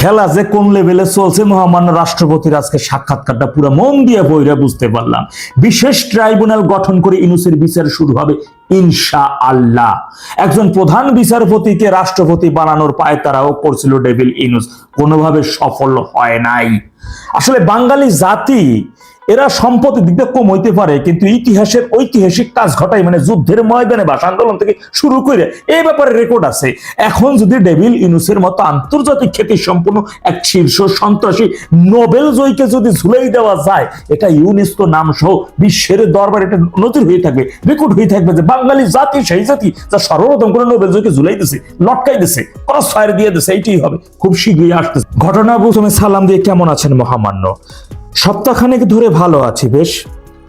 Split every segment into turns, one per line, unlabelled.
খেলা যে কোন লেভেলে চলছে মহামান্য রাষ্ট্রপতির আজকে সাক্ষাৎকারটা পুরো মন দিয়ে বইরা বুঝতে পারলাম। বিশেষ ট্রাইব্যুনাল গঠন করে ইউনূসের বিচার শুরু হবে ইনশাআল্লাহ। একজন প্রধান বিচারপতিকে রাষ্ট্রপতি বানানোর পায়তারাও করছিল ডেভিল ইউনূস, কোনোভাবে সফল হয় নাই। আসলে বাঙালি জাতি এরা সম্পদের দিক দিয়ে কম হইতে পারে, কিন্তু ইতিহাসের ঐতিহাসিক কাজ ঘটায়, মানে যুদ্ধের ময়দানে ভাষা আন্দোলন থেকে শুরু করে এই ব্যাপারে রেকর্ড আছে। এখন যদি ডেভিল ইউনূসের মতো আন্তর্জাতিক খ্যাতি সম্পন্ন এক শীর্ষ সন্ত্রাসী নোবেল জয়ীকে যদি ঝুলাই দেওয়া যায়, এটা ইউনেস্কো নাম সহ বিশ্বের দরবারে এটা নজির হয়ে থাকবে, রেকর্ড হয়ে থাকবে যে বাঙালি জাতি সেই জাতি যা সর্বপ্রথম করে নোবেল জয়ীকে ঝুলাই দিছে, লটকাই দিছে, ক্রস ফায়ার দিয়ে দিছে। এইটাই হবে, খুব শীঘ্রই আসতেছে। ঘটনা প্রথমে সালাম দিয়ে কেমন আছেন মহামান্য? সপ্তাহখানেক ধরে ভালো আছি বেশ।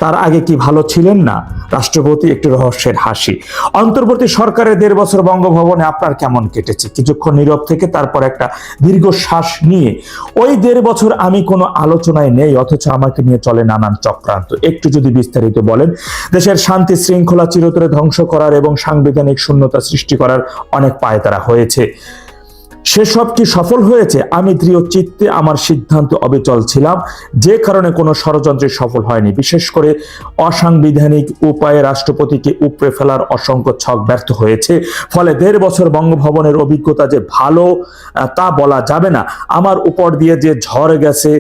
তার আগে কি ভালো ছিলেন না? রাষ্ট্রপতি একটু রহস্যের হাসি। অন্তর্বর্তী সরকারের 1.5 বছর বঙ্গভবনে আপনার কেমন কেটেছে? কিছুক্ষণ নীরব থেকে তারপর একটা দীর্ঘ শ্বাস নিয়ে, ওই 1.5 বছর আমি কোনো আলোচনায় নেই, অথচ আমাকে নিয়ে চলে নানান চক্রান্ত। একটু যদি বিস্তারিত বলেন। দেশের শান্তি শৃঙ্খলা চিরতরে ধ্বংস করার এবং সাংবিধানিক শূন্যতা সৃষ্টি করার অনেক পায়তারা হয়েছে, সেসব কি সফল হয়েছে? আমি দৃঢ় চিত্তে আমার সিদ্ধান্ত অবিচল ছিলাম, যে কারণে কোনো ষড়যন্ত্রে সফল হয়নি। বিশেষ করে অসাংবিধানিক উপায়ে রাষ্ট্রপতিকে উপড়ে ফেলার অসংখ্য ছক ব্যর্থ হয়েছে। ফলে 1.5 বছর বঙ্গভবনের অভিজ্ঞতা যে ভালো তা বলা যাবে না। আমার উপর দিয়ে যে ঝড় গেছে,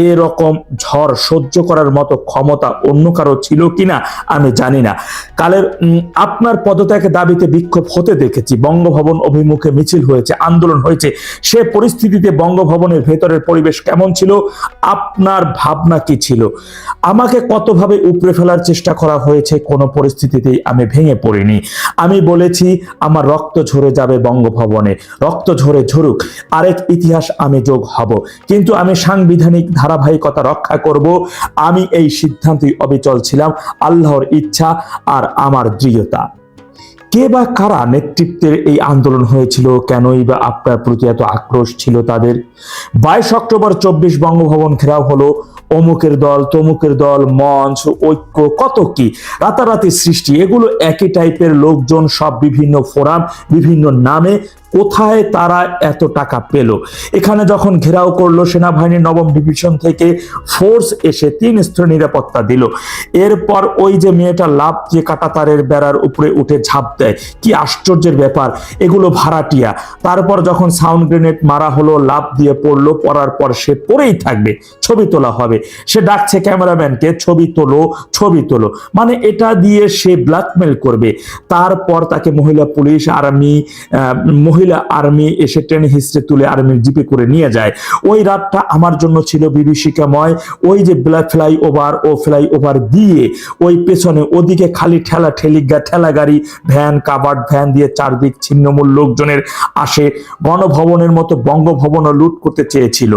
এরকম ঝড় সহ্য করার মতো ক্ষমতা অন্য কারো ছিল কিনা আমি জানি না। কালের আপনার পদত্যাগের দাবিতে বিক্ষোভ হতে দেখেছি, বঙ্গভবন অভিমুখে মিছিল হয়েছে, আন্দোলন হয়েছে। সে পরিস্থিতিতে বঙ্গভবনের ভেতরের পরিবেশ কেমন ছিল? আপনার ভাবনা কি ছিল? আমাকে কতভাবে উপড়ে ফেলার চেষ্টা করা হয়েছে, কোনো পরিস্থিতিতেই আমি ভেঙে পড়িনি। আমি বলেছি আমার রক্ত ঝরে যাবে বঙ্গভবনে, রক্ত ঝরে ঝরুক, আরেক ইতিহাস আমি যোগ হব, কিন্তু আমি সাংবিধানিক ধারাবাহিকতা রক্ষা করব। আমি এই সিদ্ধান্তে অবিচল ছিলাম, আল্লাহর ইচ্ছা আর আমার দৃঢ়তা। কে বা কারা নেতৃত্বের এই আন্দোলন হয়েছিল? কেনই বা আপনার প্রতি এত আক্রোশ ছিল তাদের? 22 অক্টোবর 24 বঙ্গভবন ঘেরাও হলো, অমুকের দল তমুকের দল, মঞ্চ, ঐক্য, কত কি রাতারাতি সৃষ্টি। এগুলো একই টাইপের লোকজন, সব বিভিন্ন ফোরাম, বিভিন্ন নামে। কোথায় তারা এত টাকা পেল? এখানে যখন ঘেরাও করলো, সেনাবাহিনীর 9ম ডিভিশন থেকে ফোর্স এসে 3 স্তরের নিরাপত্তা দিল। এরপর ওই যে মেয়েটা লাফ দিয়ে কাঁটাতারের বেড়ার উপরে উঠে ঝাঁপ দেয়, কি আশ্চর্যের ব্যাপার! এগুলো ভাড়াটিয়া। তারপর যখন সাউন্ড গ্রেনেড মারা হলো, লাফ দিয়ে পড়লো, পড়ার পর সে পড়েই থাকবে, ছবি তোলা হবে। সে ডাকছে ক্যামেরাম্যানকে, ছবি তোলো, ছবি তোলো, মানে এটা দিয়ে সে ব্ল্যাকমেল করবে। তারপর তাকে মহিলা পুলিশ, মহিলা আর্মি এসে টেনে হিস্ট্রে তুলে আর্মির জিপে করে নিয়ে যায়। ওই রাতটা আমার জন্য ছিল বিভীষিকাময়। ওই যে ফ্লাইওভার ও ফ্লাইওভার দিয়ে ওই পেছনে ওদিকে খালি ঠেলা গাড়ি, ভ্যান, কাভার্ড ভ্যান দিয়ে চারদিক ছিন্নমূল লোকজনের আসে। গণভবনের মতো বঙ্গভবনও লুট করতে চেয়েছিল।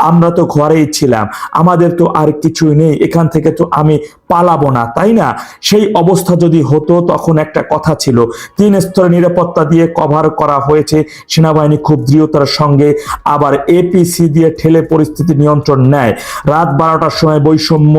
আমরা তো ঘরেই ছিলাম, আমাদের তো আর কিছুই নেই, এখান থেকে তো আমি পালাবো না, তাই না? সেই অবস্থা যদি হতো, তখন একটা কথা ছিল, 3 স্তরের নিরাপত্তা দিয়ে কভার করা হয়েছে। সেনাবাহিনী খুব দৃঢ়তার সঙ্গে আবার এপিসি দিয়ে ঠেলে পরিস্থিতি নিয়ন্ত্রণ নেয়। রাত 12টার সময় বৈষম্য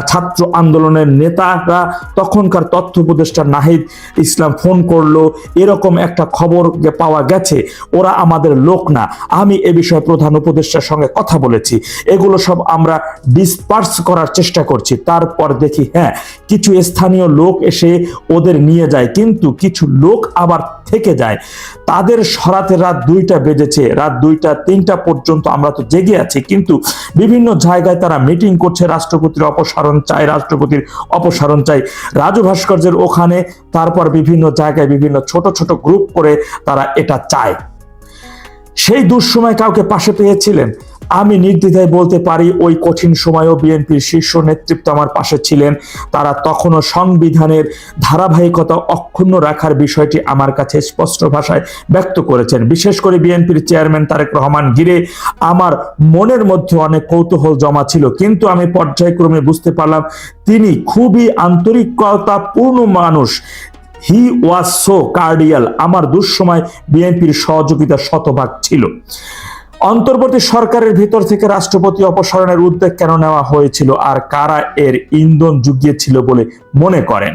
ছাত্র আন্দোলনের নেতারা, তখনকার তথ্য উপদেষ্টা নাহিদ ইসলাম ফোন করলো, এরকম একটা খবর পাওয়া গেছে, ওরা আমাদের লোক না। আমি এ বিষয়ে প্রধান উপদেষ্টার সঙ্গে কথা বলেছি, এগুলো সব আমরা ডিসপার্স করার চেষ্টা করছি। তারপর দেখি হ্যাঁ, কিছু স্থানীয় লোক এসে ওদের নিয়ে যায়, কিন্তু কিছু লোক আবার থেকে যায়। তাদের সরাতে রাত 2টা বেজেছে, রাত 2টা-3টা পর্যন্ত আমরা তো জেগে আছি, কিন্তু বিভিন্ন জায়গায় তারা মিটিং করছে, রাষ্ট্রপতির অপসারণ চাই রাজু ভাস্কর্যের ওখানে। তারপর বিভিন্ন জায়গায় বিভিন্ন ছোট ছোট গ্রুপ করে তারা এটা চায়। সেই দুঃসময় কাউকে পাশে পেয়েছিলেন? আমি নির্দ্বিধায় বলতে পারি, ওই কঠিন সময়েও বিএনপির শীর্ষ নেতৃত্ব আমার পাশে ছিলেন। তারা তখনও সংবিধানের ধারাবাহিকতা অক্ষুণ্ণ রাখার বিষয়টি আমার কাছে স্পষ্ট ভাষায় ব্যক্ত করেছেন। বিশেষ করে বিএনপির চেয়ারম্যান তারেক রহমান ঘিরে আমার মনের মধ্যে অনেক কৌতূহল জমা ছিল, কিন্তু আমি পর্যায়ক্রমে বুঝতে পারলাম তিনি খুবই আন্তরিকতাপূর্ণ মানুষ। হি ওয়াজ সো কার্ডিয়াল। আমার দুঃসময় বিএনপির সহযোগিতা শতভাগ ছিল। অন্তর্বর্তী সরকারের ভিতর থেকে রাষ্ট্রপতি অপসারণের উদ্যোগ কেন নেওয়া হয়েছিল আর কারা এর ইন্ধন জুগিয়েছিল বলে মনে করেন?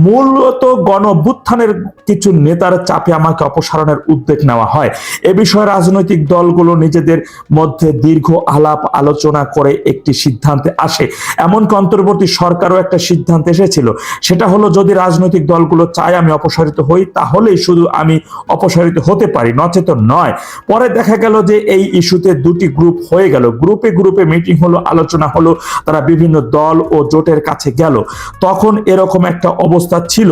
মূলত গণঅভ্যুত্থানের কিছু নেতার চাপে আমাকে অপসারণের উদ্যোগ নেওয়া হয়। এ বিষয়ে রাজনৈতিক দলগুলো নিজেদের মধ্যে দীর্ঘ আলাপ আলোচনা করে একটি সিদ্ধান্তে আসে। এমনকি অন্তর্বর্তী সরকারও একটা সিদ্ধান্তে এসেছিল, সেটা হলো যদি রাজনৈতিক দলগুলো চায় আমি অপসারিত হই তাহলেই শুধু আমি অপসারিত হতে পারি, নচেত নয়। পরে দেখা গেল যে এই ইস্যুতে দুটি গ্রুপ হয়ে গেল, গ্রুপে গ্রুপে মিটিং হলো, আলোচনা হলো, তারা বিভিন্ন দল ও জোটের কাছে গেল। তখন এরকম একটা অবস্থা ছিল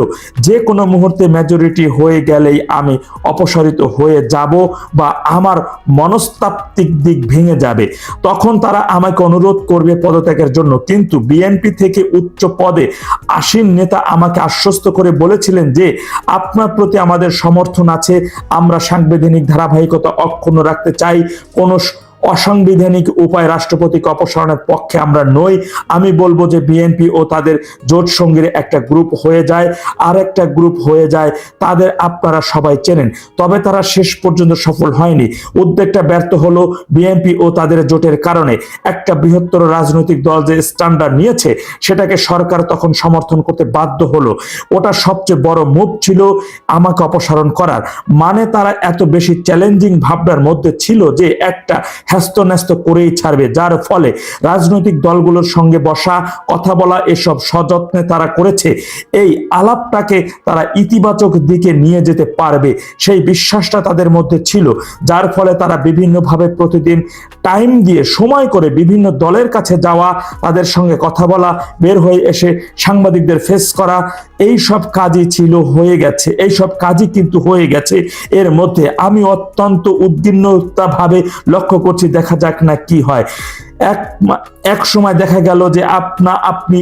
যে কোনো মুহূর্তে মেজরিটি হয়ে গেলেই আমি অপসারিত হয়ে যাব বা আমার মনস্তাত্ত্বিক দিক ভেঙে যাবে। তখন তারা আমাকে অনুরোধ করবে পদত্যাগের জন্য, কিন্তু বিএনপি থেকে উচ্চ পদে আসীন নেতা আমাকে আশ্বস্ত করে বলেছিলেন যে আপনার প্রতি আমাদের সমর্থন আছে, আমরা সাংবিধানিক ধারাবাহিকতা অক্ষুণ্ণ রাখতে চাই, কোনো অসাংবিধানিক উপায় রাষ্ট্রপতিকে অপসারণের পক্ষে আমরা নই। আমি বলবো যে বিএনপি ও তাদের জোট সঙ্গীর একটা গ্রুপ হয়ে যায়, আর একটা গ্রুপ হয়ে যায়, তাদের আপনারা সবাই চেনেন। তবে তারা শেষ পর্যন্ত সফল হয়নি, উদ্যোগটা ব্যর্থ হলো বিএনপি ও তাদের জোটের কারণে। একটা বৃহত্তর রাজনৈতিক দল যে স্ট্যান্ডার্ড নিয়েছে সেটাকে সরকার তখন সমর্থন করতে বাধ্য হলো। ওটা সবচেয়ে বড় মুভ ছিল আমাকে অপসারণ করার। মানে তারা এত বেশি চ্যালেঞ্জিং ভাবনার মধ্যে ছিল যে একটা হ্যাস্ত করেই ছাড়বে, যার ফলে রাজনৈতিক দলগুলোর সঙ্গে বসা, কথা বলা, এসব সযত্নে তারা করেছে। এই আলাপটাকে তারা ইতিবাচক দিকে নিয়ে যেতে পারবে সেই বিশ্বাসটা তাদের মধ্যে ছিল, যার ফলে তারা বিভিন্নভাবে প্রতিদিন টাইম দিয়ে সময় করে বিভিন্ন দলের কাছে যাওয়া, তাদের সঙ্গে কথা বলা, বের হয়ে এসে সাংবাদিকদের ফেস করা, এই সব কাজই ছিল হয়ে গেছে, এই সব কাজই কিন্তু হয়ে গেছে। এর মধ্যে আমি অত্যন্ত উদ্বিগ্নতা ভাবে লক্ষ্য করছি, দেখা যাক না কি হয়। এক সময় দেখা গেল যে আপনি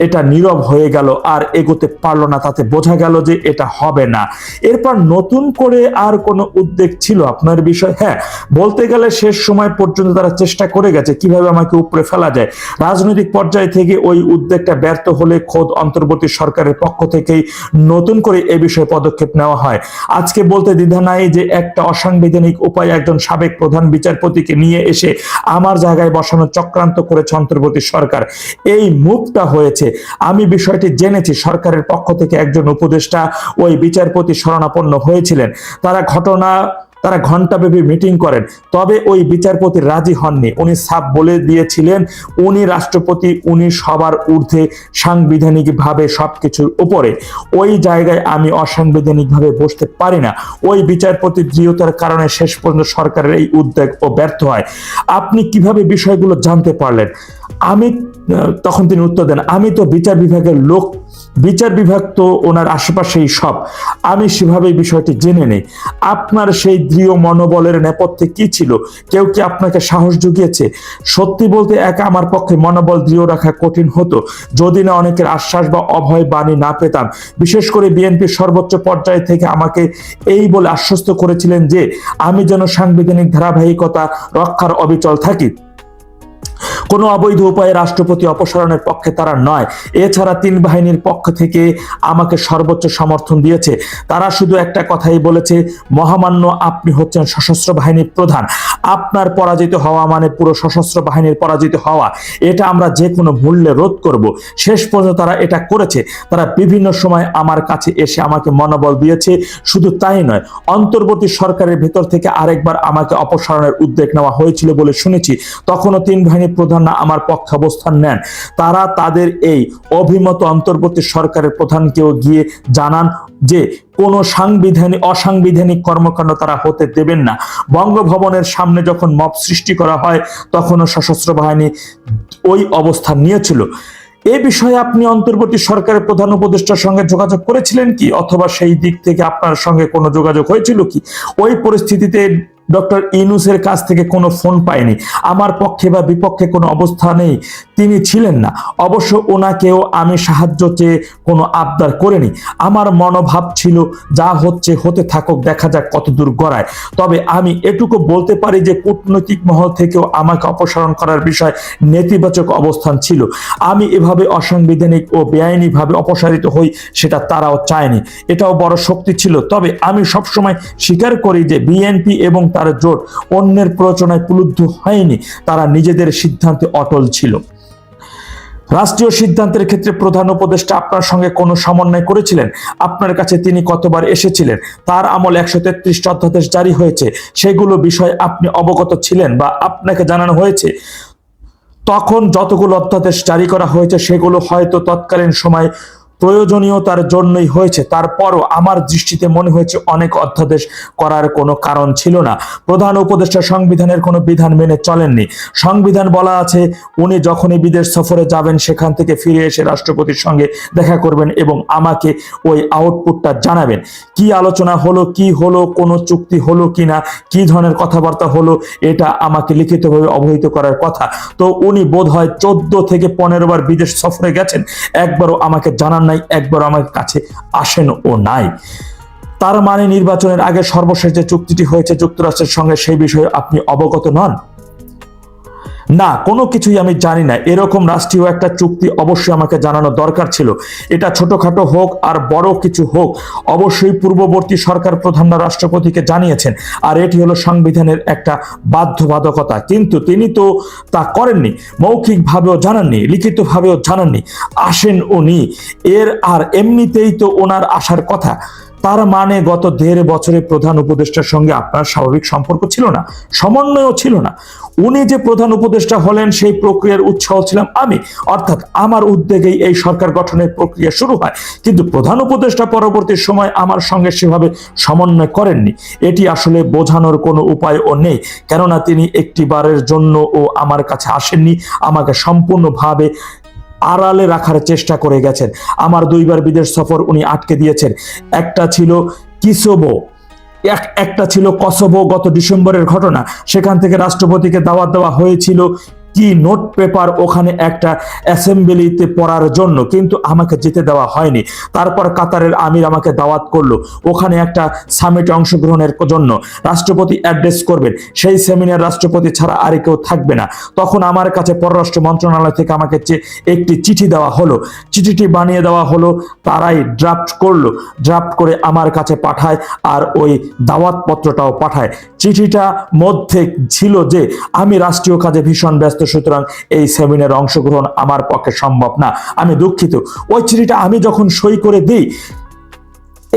এটা নীরব হয়ে গেল, আর এগোতে পারলো না, তাতে বোঝা গেল যে এটা হবে না। এরপর নতুন করে আর কোনো উদ্যোগ ছিল আপনার বিষয়? হ্যাঁ, বলতে গেলে শেষ সময় পর্যন্ত তারা চেষ্টা করে গেছে কিভাবে আমাকে উপরে ফেলা যায়। রাজনৈতিক পর্যায় থেকে ওই উদ্যোগটা ব্যর্থ হলে খোদ অন্তর্বর্তী সরকারের পক্ষ থেকেই নতুন করে এ বিষয়ে পদক্ষেপ নেওয়া হয়। আজকে বলতে দ্বিধা নাই যে একটা অসাংবিধানিক উপায়ে একজন সাবেক প্রধান বিচারপতিকে নিয়ে এসে আমার জায়গায় বসানোর চক্রান্ত করেছে অন্তর্বর্তী সরকার। এই মুভটা হয়েছে, আমি বিষয়টি জেনেছি, সরকারের পক্ষ থেকে একজন উপদেষ্টা ওই বিচারপতি শরণাপন্ন হয়েছিলেন। তারা ঘণ্টাব্যাপী মিটিং করেন, তবে ওই বিচারপতি রাজি হননি। উনি সাফ বলে দিয়েছিলেন উনি রাষ্ট্রপতি, উনি সবার ঊর্ধ্বে, সাংবিধানিকভাবে সবকিছুর উপরে। ওই জায়গায় আমি অসাংবিধানিকভাবে বসতে পারি না। ওই বিচারপতি দৃঢ়তার কারণে শেষ পর্যন্ত সরকারের এই উদ্যোগ ও ব্যর্থ হয়। আপনি কিভাবে বিষয়গুলো জানতে পারলেন? তখন তিনি উত্তর দেন, আমি তো বিচার বিভাগের লোক, বিচার বিভাগ তো ওনার আশেপাশেই সব, আমি সেভাবে বিষয়টি জেনে নেই। আপনার সেই দৃঢ় মনোবলের নেপথ্যে কি ছিল? কেউ কি আপনাকে সাহস জুগিয়েছে? সত্যি বলতে একা আমার পক্ষে মনোবল দৃঢ় রাখা কঠিন হতো যদি না অনেকের আশ্বাস বা অভয় বাণী না পেতাম। বিশেষ করে বিএনপির সর্বোচ্চ পর্যায় থেকে আমাকে এই বলে আশ্বস্ত করেছিলেন যে আমি যেন সাংবিধানিক ধারাবাহিকতা রক্ষার অবিচল থাকি। কোনো অবৈধ উপায়ে রাষ্ট্রপতি অপসারণের পক্ষে তারা নয়। এছাড়া তিন বাহিনীর পক্ষ থেকে আমাকে সর্বোচ্চ সমর্থন দিয়েছে। তারা শুধু একটা কথাই বলেছে, মহামান্য আপনি হচ্ছেন সশস্ত্র বাহিনীর প্রধান, আপনার পরাজিত হওয়া মানে পুরো সশস্ত্র বাহিনীর পরাজিত হওয়া, এটা আমরা যে কোনো মূল্যে রোধ করব। শেষ পর্যন্ত তারা এটা করেছে। তারা বিভিন্ন সময় আমার কাছে এসে আমাকে মনোবল দিয়েছে। শুধু তাই নয়, অন্তর্বর্তী সরকারের ভেতর থেকে আরেকবার আমাকে অপসারণের উদ্যোগ নেওয়া হয়েছিল বলে শুনেছি। তখনও তিন বাহিনীর প্রধান না আমার পক্ষে অবস্থান নেন। তারা তাদের এই অভিমত অন্তর্বর্তী সরকারের প্রধানকেও গিয়ে জানান যে কোনো অসাংবিধানিক কর্মকাণ্ড তারা হতে দেবেন না। বঙ্গভবনের সামনে যখন মব সৃষ্টি করা হয় তখনও সশস্ত্র বাহিনী ওই অবস্থান নিয়েছিল। এ বিষয়ে আপনি অন্তর্বর্তী সরকারের প্রধান উপদেষ্টার সঙ্গে যোগাযোগ করেছিলেন কি, অথবা সেই দিক থেকে আপনার সঙ্গে কোনো যোগাযোগ হয়েছিল কি? ওই পরিস্থিতিতে ডক্টর ইউনূসের কাছ থেকে কোনো ফোন পাইনি। আমার পক্ষে বা বিপক্ষে কোনো অবস্থানেই তিনি ছিলেন না। অবশ্য ওনাকেও আমি সাহায্য চেয়ে কোনো আবদার করিনি। আমার মনোভাব ছিল যা হচ্ছে হতে থাকুক, দেখা যাক কতদূর গড়ায়। তবে আমি এটুকু বলতে পারি যে কূটনৈতিক মহল থেকেও আমাকে অপসারণ করার বিষয়ে নেতিবাচক অবস্থান ছিল। আমি এভাবে অসাংবিধানিক ও বেআইনিভাবে অপসারিত হই সেটা তারাও চায়নি, এটাও বড় শক্তি ছিল। তবে আমি সবসময় স্বীকার করি যে বিএনপি এবং তার জোট অন্যের প্ররোচনায় প্লুব্ধ হয়নি, তারা নিজেদের সিদ্ধান্তে অটল ছিল। রাষ্ট্রীয় সিদ্ধান্তের ক্ষেত্রে প্রধান উপদেষ্টা আপনার সঙ্গে কোনো সমন্বয় করেছিলেন? আপনার কাছে তিনি কতবার এসেছিলেন? তার আমলে 133টা অধ্যাদেশ জারি হয়েছে, সেগুলো বিষয়ে আপনি অবগত ছিলেন বা আপনাকে জানানো হয়েছে? তখন যতগুলো অধ্যাদেশ জারি করা হয়েছে সেগুলো হয়তো তৎকালীন সময় প্রয়োজনীয়তার জন্যই হয়েছে, তারপরও আমার দৃষ্টিতে মনে হয়েছে অনেক অধ্যাদেশ করার কোনো কারণ ছিল না। প্রধান উপদেষ্টা সংবিধানের কোনো বিধান মেনে চলেননি। সংবিধান বলা আছে উনি যখনই বিদেশ সফরে যাবেন সেখান থেকে ফিরে এসে রাষ্ট্রপতির সঙ্গে দেখা করবেন এবং আমাকে ওই আউটপুটটা জানাবেন। কি আলোচনা হলো, কি হলো, কোনো চুক্তি হলো কিনা, কি ধরনের কথাবার্তা হলো, এটা আমাকে লিখিতভাবে অবহিত করার কথা। তো উনি বোধহয় 14 থেকে 15 বার বিদেশ সফরে গেছেন, একবারও আমাকে জানান নাই, একবার আমার কাছে আসেন ও নাই। তার মানে নির্বাচনের আগে সর্বশেষ যে চুক্তিটি হয়েছে যুক্তরাষ্ট্রের সঙ্গে সেই বিষয়ে আপনি অবগত নন? না, কোনো কিছুই আমি জানি না। এরকম রাষ্ট্রীয় একটা চুক্তি অবশ্যই আমাকে জানানো দরকার ছিল। এটা ছোটখাটো হোক আর বড় কিছু হোক, অবশ্যই পূর্ববর্তী সরকার প্রধানরা রাষ্ট্রপতিকে জানিয়েছেন, আর এটি হলো সংবিধানের একটা বাধ্যবাধকতা। কিন্তু তিনি তো তা করেননি, মৌখিকভাবেও জানাননি, লিখিতভাবেও জানাননি। আসেন উনি, আর এমনিতেই তো ওনার আসার কথা। তার মানে গত 1.5 বছরে প্রধান উপদেষ্টার সঙ্গে আপনার স্বাভাবিক সম্পর্ক ছিল না, সমন্বয়ও ছিল না। উনি যে প্রধান উপদেষ্টা হলেন সেই প্রক্রিয়ার উৎসাহ ছিলাম আমি, অর্থাৎ আমার উদ্যোগেই এই সরকার গঠনের প্রক্রিয়া শুরু হয়। কিন্তু প্রধান উপদেষ্টা পরবর্তী সময় আমার সঙ্গে সেভাবে সমন্বয় করেননি। এটি আসলে বোঝানোর কোনো উপায়ও নেই, কেননা তিনি একটিবারের জন্যও আমার কাছে আসেননি, আমাকে সম্পূর্ণভাবে আড়ালে রাখার চেষ্টা করে গেছেন। আমার 2 বার বিদেশ সফর উনি আটকে দিয়েছেন। একটা ছিল কিসোভো, একটা ছিল কসোভো, গত ডিসেম্বরের ঘটনা। সেখান থেকে রাষ্ট্রপতিকে দাওয়াত দেওয়া হয়েছিল কি নোট পেপার ওখানে একটা অ্যাসেম্বলিতে পড়ার জন্য, কিন্তু আমাকে যেতে দেওয়া হয়নি। তারপর কাতারের আমির আমাকে দাওয়াত করলো ওখানে একটা সামিটে অংশগ্রহণের জন্য, রাষ্ট্রপতি অ্যাড্রেস করবেন, সেই সেমিনার রাষ্ট্রপতি ছাড়া আর কেউ থাকবে না। তখন আমার কাছে পররাষ্ট্র মন্ত্রণালয় থেকে আমাকে একটি চিঠি দেওয়া হলো, চিঠিটি বানিয়ে দেওয়া হলো, তারাই ড্রাফট করলো, ড্রাফট করে আমার কাছে পাঠায়, আর ওই দাওয়াত পত্রটাও পাঠায়। চিঠিটা মধ্যে ছিল যে আমি রাষ্ট্রীয় কাজে ভীষণ ব্যস্ত, সুতরাং এই সেমিনারে অংশগ্রহণ আমার পক্ষে সম্ভব না, আমি দুঃখিত। ওই চিঠিটা আমি যখন সই করে দিই,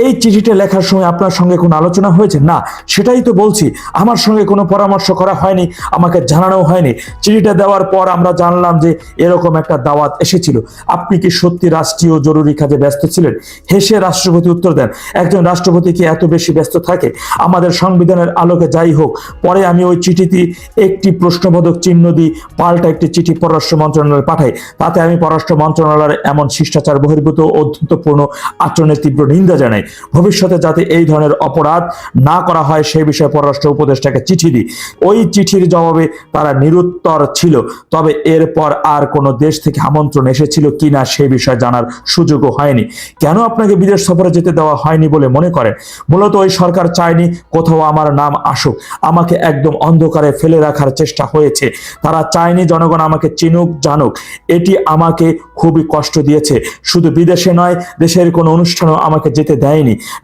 এই চিঠিটা লেখার সময় আপনার সঙ্গে কোনো আলোচনা হয়েছে? না, সেটাই তো বলছি, আমার সঙ্গে কোনো পরামর্শ করা হয়নি, আমাকে জানানো হয়নি। চিঠিটা দেওয়ার পর আমরা জানলাম যে এরকম একটা দাওয়াত এসেছিল। আপনি কি সত্যি রাষ্ট্রীয় জরুরি কাজে ব্যস্ত ছিলেন? হেসে রাষ্ট্রপতি উত্তর দেন, একজন রাষ্ট্রপতি কি এত বেশি ব্যস্ত থাকে? আমাদের সংবিধানের আলোকে যাই হোক, পরে আমি ওই চিঠিতে একটি প্রশ্নবোধক চিহ্ন দিই, পাল্টা একটি চিঠি পররাষ্ট্র মন্ত্রণালয়ে পাঠাই। তাতে আমি পররাষ্ট্র মন্ত্রণালয়ের এমন শিষ্টাচার বহির্ভূত ও অধ্যুতপূর্ণ আচরণের তীব্র নিন্দা জানাই। ভবিষ্যতে যাতে এই ধরনের অপরাধ না করা হয় সেই বিষয়ে পররাষ্ট্র উপদেষ্টাকে চিঠি দিই। ওই চিঠির জবাবে তারা নিরুত্তর ছিল। তবে এরপর আর কোনো দেশ থেকে আমন্ত্রণ এসেছিল কিনা সে বিষয়ে জানার সুযোগও হয়নি। কেন আপনাকে বিদেশ সফরে যেতে দেওয়া হয়নি বলে মনে করেন? মূলত ওই সরকার চায়নি কোথাও আমার নাম আসুক, আমাকে একদম অন্ধকারে ফেলে রাখার চেষ্টা হয়েছে। তারা চায়নি জনগণ আমাকে চিনুক, জানুক। এটি আমাকে খুবই কষ্ট দিয়েছে। শুধু বিদেশে নয়, দেশের কোনো অনুষ্ঠানও আমাকে যেতে দেয়নি।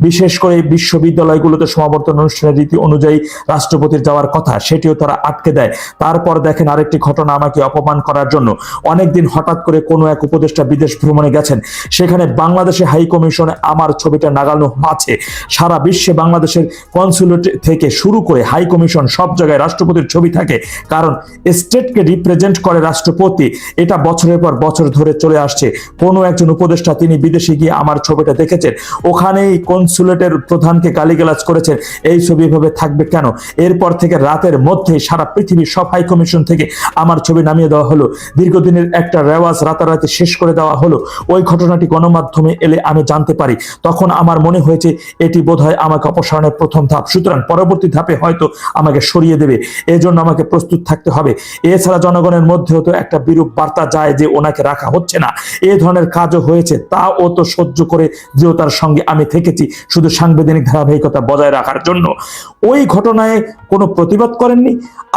বিশেষ করে বিশ্ববিদ্যালয়গুলোতে সমাবর্তন অনুষ্ঠানের রীতি অনুযায়ী রাষ্ট্রপতির যাওয়ার কথা, সেটিও তারা আটকে দেয়। তারপর দেখেন আরেকটি ঘটনা, আমাকে অপমান করার জন্য অনেকদিন হঠাৎ করে কোনো এক উপদেষ্টা বিদেশ ভ্রমণে গেছেন, সেখানে বাংলাদেশে হাই কমিশনে আমার ছবিটা লাগানো আছে। সারা বিশ্বে বাংলাদেশের কনসুলেট থেকে শুরু করে হাই কমিশন সব জায়গায় রাষ্ট্রপতির ছবি থাকে, কারণ স্টেটকে রিপ্রেজেন্ট করে রাষ্ট্রপতি। এটা বছরের পর বছর ধরে চলে আসছে। কোনো একজন উপদেষ্টা তিনি বিদেশে গিয়ে আমার ছবিটা দেখেছেন, ওখানেই কনসুলেটের প্রধানকে গালিগালাজ করেছেন, এই ছবি এভাবে থাকবে কেন? এরপর থেকে রাতের মধ্যে সারা পৃথিবীর সব হাই কমিশন থেকে আমার ছবি নামিয়ে দেওয়া হলো। দীর্ঘদিনের একটা রেওয়াজ রাতারাতি শেষ করে দেওয়া হলো। ওই ঘটনাটি গণমাধ্যমে এলে আমি জানতে পারি। তখন আমার মনে হয়েছে এটি বোধহয় আমাকে অপসারণের প্রথম ধাপ, সুতরাং পরবর্তী ধাপে হয়তো আমাকে সরিয়ে দেবে। এজন্য আমাকে প্রস্তুত থাকতে হবে। এছাড়া জনগণের মধ্যেও তো একটা বিরূপ বার্তা যায় যে ওনাকে রাখা হচ্ছে হচ্ছে না, এ ধরনের কাজও হয়েছে, তাও তো সহ্য করে দৃঢ়তার সঙ্গে আমি থেকেছি শুধু সাংবিধানিক ধারাবাহিকতা বজায় রাখার জন্য। ওই ঘটনায় কোনো প্রতিবাদ করেননি।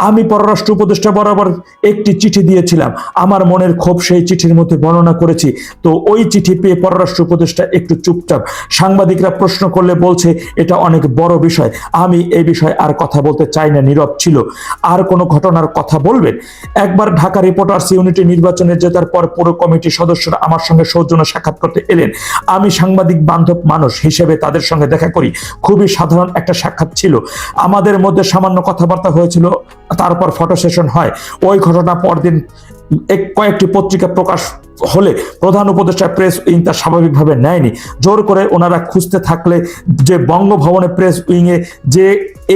আমি পররাষ্ট্র উপদেষ্টা বরাবর একটি চিঠি দিয়েছিলাম, আমার মনের ক্ষোভ সেই চিঠির মধ্যে বর্ণনা করেছি। তো ওই চিঠি পেয়ে পররাষ্ট্র উপদেষ্টা একটু চুপচাপ, সাংবাদিকরা প্রশ্ন করলে বলছে এটা অনেক বড় বিষয়। আমি এই বিষয়ে আর কথা বলতে চাই না, নীরব ছিল। আর কোনো ঘটনার কথা বলবেন? একবার ঢাকা রিপোর্টার্স ইউনিটি নির্বাচনে জেতার পর পুরো কমিটির সদস্যরা আমার সঙ্গে সৌজন্য সাক্ষাৎ করতে এলেন। আমি সাংবাদিক বান্ধব মানুষ হিসেবে তাদের সঙ্গে দেখা করি। খুবই সাধারণ একটা সাক্ষাৎ ছিল, আমাদের মধ্যে সামান্য কথাবার্তা হয়েছিল, তারপর ফটো সেশন হয়। ওই ঘটনা পরদিন কয়েকটি পত্রিকা প্রকাশ হলে প্রধান উপদেষ্টা প্রেস উইং তা স্বাভাবিকভাবে নেয়নি। জোর করে ওনারা খুঁজতে থাকলে যে বঙ্গভবনে প্রেস উইং এ যে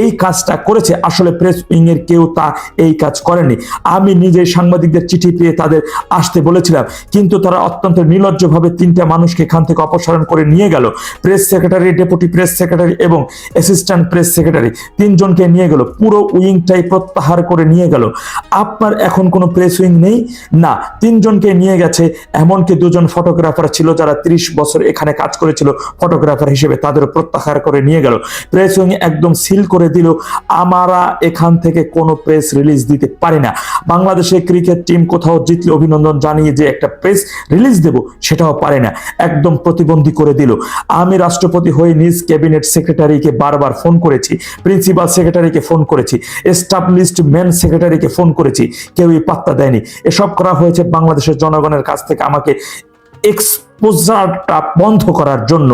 এই কাজটা করেছে, আসলে প্রেস উইং এর কেউ তা এই কাজ করেনি। আমি নিজে সাংবাদিকদের চিঠি পেয়ে তাদের আসতে বলেছিলাম, কিন্তু তারা অত্যন্ত নির্লজ্জভাবে 3টা মানুষকে এখান থেকে অপসারণ করে নিয়ে গেল। Press secretary, deputy press secretary এবং অ্যাসিস্ট্যান্ট প্রেস সেক্রেটারি 3 জনকে নিয়ে গেল, পুরো উইংটাই প্রত্যাহার করে নিয়ে গেল। আপনার এখন কোনো প্রেস উইং নেই? না, 3 জনকে নিয়ে গেছে। এমনকি 2 জন ফটোগ্রাফার ছিল যারা 30 বছর এখানে কাজ করেছিল ফটোগ্রাফার হিসেবে, তাদের প্রত্যাহার করে নিয়ে গেল। প্রেস উইং একদম সিল করে দিল। আমরা এখান থেকে কোনো প্রেস রিলিজ দিতে পারি না। বাংলাদেশের ক্রিকেট টিম কোথাও জিতলে অভিনন্দন জানিয়ে যে একটা প্রেস রিলিজ দেব, সেটাও পারে না, একদম প্রতিবন্ধী করে দিল। আমি রাষ্ট্রপতি হয়ে নিজ ক্যাবিনেট সেক্রেটারিকে বারবার ফোন করেছি, প্রিন্সিপাল সেক্রেটারিকে ফোন করেছি, এস্টাবলিশড ম্যান সেক্রেটারিকে ফোন করেছি, কেউই পাত্তা দেয়নি। এসব করা হয়েছে বাংলাদেশের জনগণের কাছ থেকে আমাকে এক্সপোজারটা বন্ধ করার জন্য।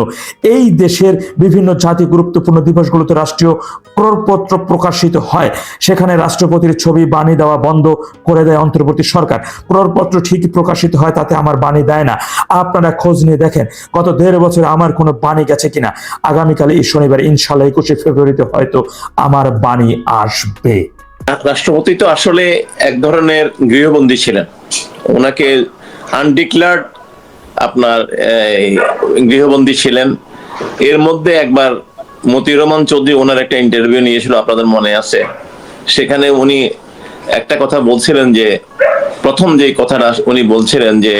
এই দেশের বিভিন্ন জাতি গুরুত্বপূর্ণ দিবসগুলোতে রাষ্ট্রীয় ক্রোড়পত্র প্রকাশিত হয়, সেখানে রাষ্ট্রপতির ছবি বাণী দেওয়া বন্ধ করে দেয় অন্তর্বর্তী সরকার। ক্রোড়পত্র ঠিকই প্রকাশিত হয়, তাতে আমার বাণী দেয় না। আপনারা খোঁজ নিয়ে দেখেন গত 1.5 বছরে আমার কোনো বাণী গেছে কিনা। আগামীকাল এই শনিবার ইনশাআল্লাহ 21শে ফেব্রুয়ারিতে হয়তো আমার বাণী আসবে।
রাষ্ট্রপতি তো আসলে এক ধরনের গৃহবন্দী ছিলেন, ওনাকে আনডিক্লার্ড আপনার গৃহবন্দী ছিলেন। এর মধ্যে একবার মতিউর রহমান চৌধুরী ওনার একটা ইন্টারভিউ নিয়েছিল, আপনাদের মনে আছে? সেখানে উনি একটা কথা বলছিলেন, যে প্রথম যে কথাটা উনি বলছিলেন যে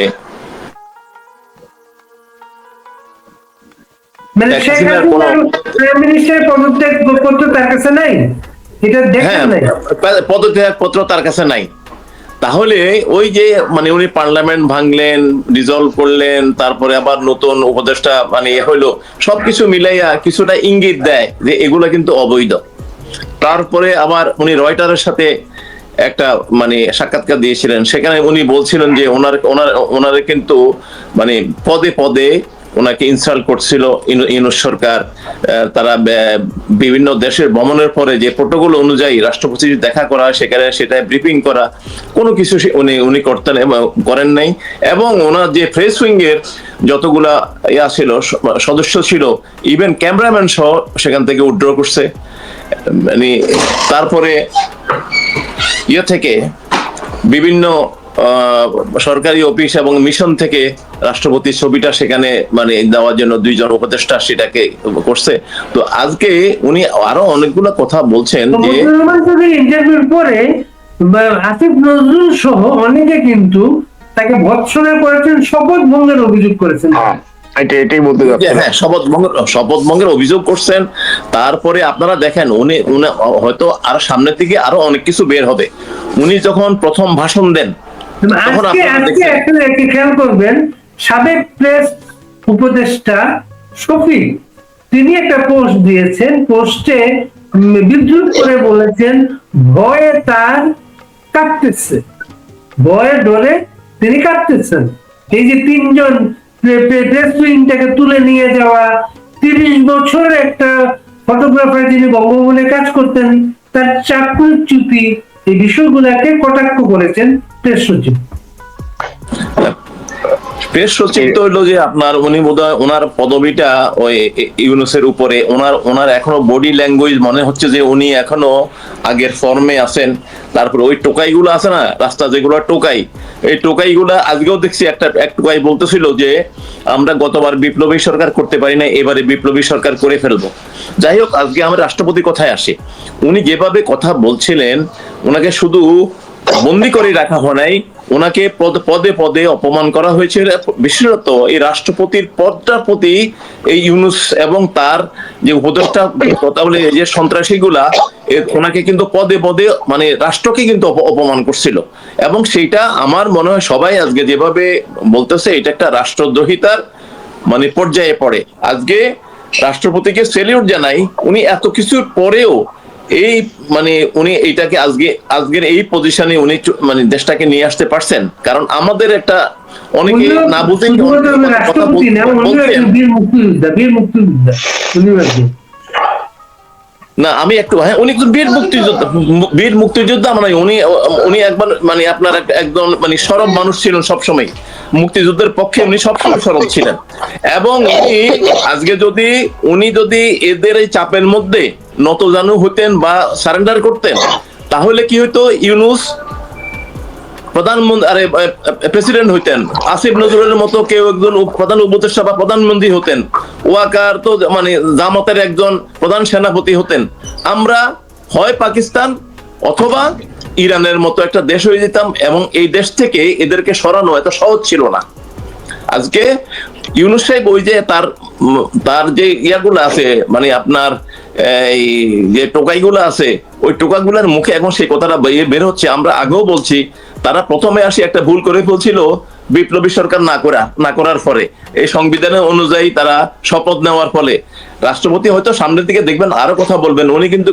পদত্যাগ পত্র তার কাছে নাই। তাহলে ওই যে উনি পার্লামেন্ট ভাঙলেন, ডিজলভ করলেন, তারপরে আবার নতুন উপদেষ্টা হইলো, সবকিছু মিলাইয়া কিছুটা ইঙ্গিত দেয় যে এগুলা কিন্তু অবৈধ। তারপরে আবার উনি রয়টারের সাথে একটা সাক্ষাৎকার দিয়েছিলেন, সেখানে উনি বলছিলেন যে ওনারে কিন্তু পদে পদে ওনাকে ইনসাল্ট করছিল ইউনূস সরকার। তারা বিভিন্ন দেশের ভ্রমণের পরে যে প্রোটোকল অনুযায়ী রাষ্ট্রপতির দেখা করা, সেখানে সেটা ব্রিফিং করা, কোনো কিছু উনি করেন নাই। এবং ওনার যে প্রেস উইং এর যতগুলা ছিল সদস্য ছিল, ইভেন ক্যামেরাম্যান সহ সেখান থেকে উইথড্র করছে। তারপরে থেকে বিভিন্ন সরকারি অফিস এবং মিশন থেকে রাষ্ট্রপতির ছবিটা সেখানে দেওয়ার জন্য 2 জন উপদেষ্টা সেটাকে করছে। তো আজকে উনি আরো অনেকগুলো কথা বলছেন যে
ইন্টারভিউর পরে আসিফ নজরুল সহ অনেকে কিন্তু তাকে ভৎসনা করেছেন, শপথ ভঙ্গের অভিযোগ করেছেন।
এটাই বলতে যাচ্ছি, হ্যাঁ, শপথ ভঙ্গের অভিযোগ করছেন। তারপরে আপনারা দেখেন উনি হয়তো আর সামনের দিকে আরো অনেক কিছু বের হবে। উনি যখন প্রথম ভাষণ দেন,
খেয়াল করবেন, সাবেক প্রেস উপদেষ্টা শফিক তিনি একটা পোস্ট দিয়েছেন, পোস্টে বিদ্রুপ করে বলেছেন ভয়ে তার কাঁপতেছে, ভয়ে ডরে তিনি কাঁপতেছেন। এই যে 3 জন প্রেস উইংটাকে তুলে নিয়ে যাওয়া, 30 বছরের একটা ফটোগ্রাফার যিনি বঙ্গভবনে কাজ করতেন, তার চাকরিচ্যুতি, এই বিষয়গুলোকে কটাক্ষ করেছেন প্রেস সচিব।
প্রেস সচিব তো হইলো যে আপনার উনি বোধহয় ওনার পদবিটা ওই ইউনূসের উপরে, ওনার এখনো বডি ল্যাঙ্গুয়েজ মনে হচ্ছে যে উনি এখনো আগের ফর্মে আছেন। তারপরে ওই টোকাইগুলো আছে না, রাস্তা যেগুলো টোকাই, এই টোকাইগুলা আজকেও দেখছি এক টোকাই বলতেছিল যে আমরা গতবার বিপ্লবী সরকার করতে পারি না, এবারে বিপ্লবী সরকার করে ফেলবো। যাই হোক, আজকে আমরা রাষ্ট্রপতি কথায় আসি। উনি যেভাবে কথা বলছিলেন, ওনাকে শুধু বন্দি করে রাখা হয় নাই, ওনাকে পদে পদে অপমান করা হয়েছে। বিশেষত এই রাষ্ট্রপতির পদটার প্রতি এই ইউনূস এবং তার যে উপদেষ্টা কথা বলে যে সন্ত্রাসীগুলা ওনাকে কিন্তু পদে পদে মানে রাষ্ট্রকে কিন্তু অপমান করছিল। এবং সেইটা আমার মনে হয় সবাই আজকে যেভাবে বলতেছে এটা একটা রাষ্ট্রদ্রোহিতার মানে পর্যায়ে পড়ে। আজকে রাষ্ট্রপতিকে সেলিউট জানাই, উনি এত কিছুর পরেও এই মানে উনি এইটাকে আজকের এই পজিশনে উনি মানে দেশটাকে নিয়ে আসতে পারছেন। কারণ আমাদের একটা অনেকে না বুঝে
রাষ্ট্রপতি না, বীর মুক্তিযোদ্ধা
না, আমি একটু উনি একজন বীর মুক্তিযোদ্ধা মানে উনি একবার মানে আপনার একজন মানে সরব মানুষ ছিলেন সবসময়, মুক্তিযুদ্ধের পক্ষে উনি সবসময় সরব ছিলেন। এবং আজকে উনি যদি এদের এই চাপের মধ্যে নতজানু হতেন বা সারেন্ডার করতেন, তাহলে কি হইতো, ইউনূস প্রধানমন্ত্রী প্রেসিডেন্ট হইতেন, আসিফ নজরুলের মতো কেউ একজন প্রধান উপদেষ্টা বা প্রধানমন্ত্রী হতেন, ওয়াকার তো মানে জামাতের একজন প্রধান সেনাপতি হতেন। আমরা হয় পাকিস্তান অথবা ইরানের মতো একটা দেশ হয়ে যেতাম, এবং এই দেশ থেকে এদেরকে সরানো এত সহজ ছিল না। আজকে ইউনূস সাহেব ওই যে তার যে ইয়াগুলো আছে মানে আপনার এই যে টোকাইগুলো আছে, ওই টোকাগুলোর মুখে এখন সেই কথাটা বের হচ্ছে। আমরা আগেও বলছি, তারা প্রথমে আসি একটা ভুল করে ফেলছিল বিপ্লবী সরকার না করার পরে, এই সংবিধানের অনুযায়ী তারা শপথ নেওয়ার ফলে রাষ্ট্রপতি হয়তো সামনের দিকে দেখবেন আরো কথা বলবেন। উনি কিন্তু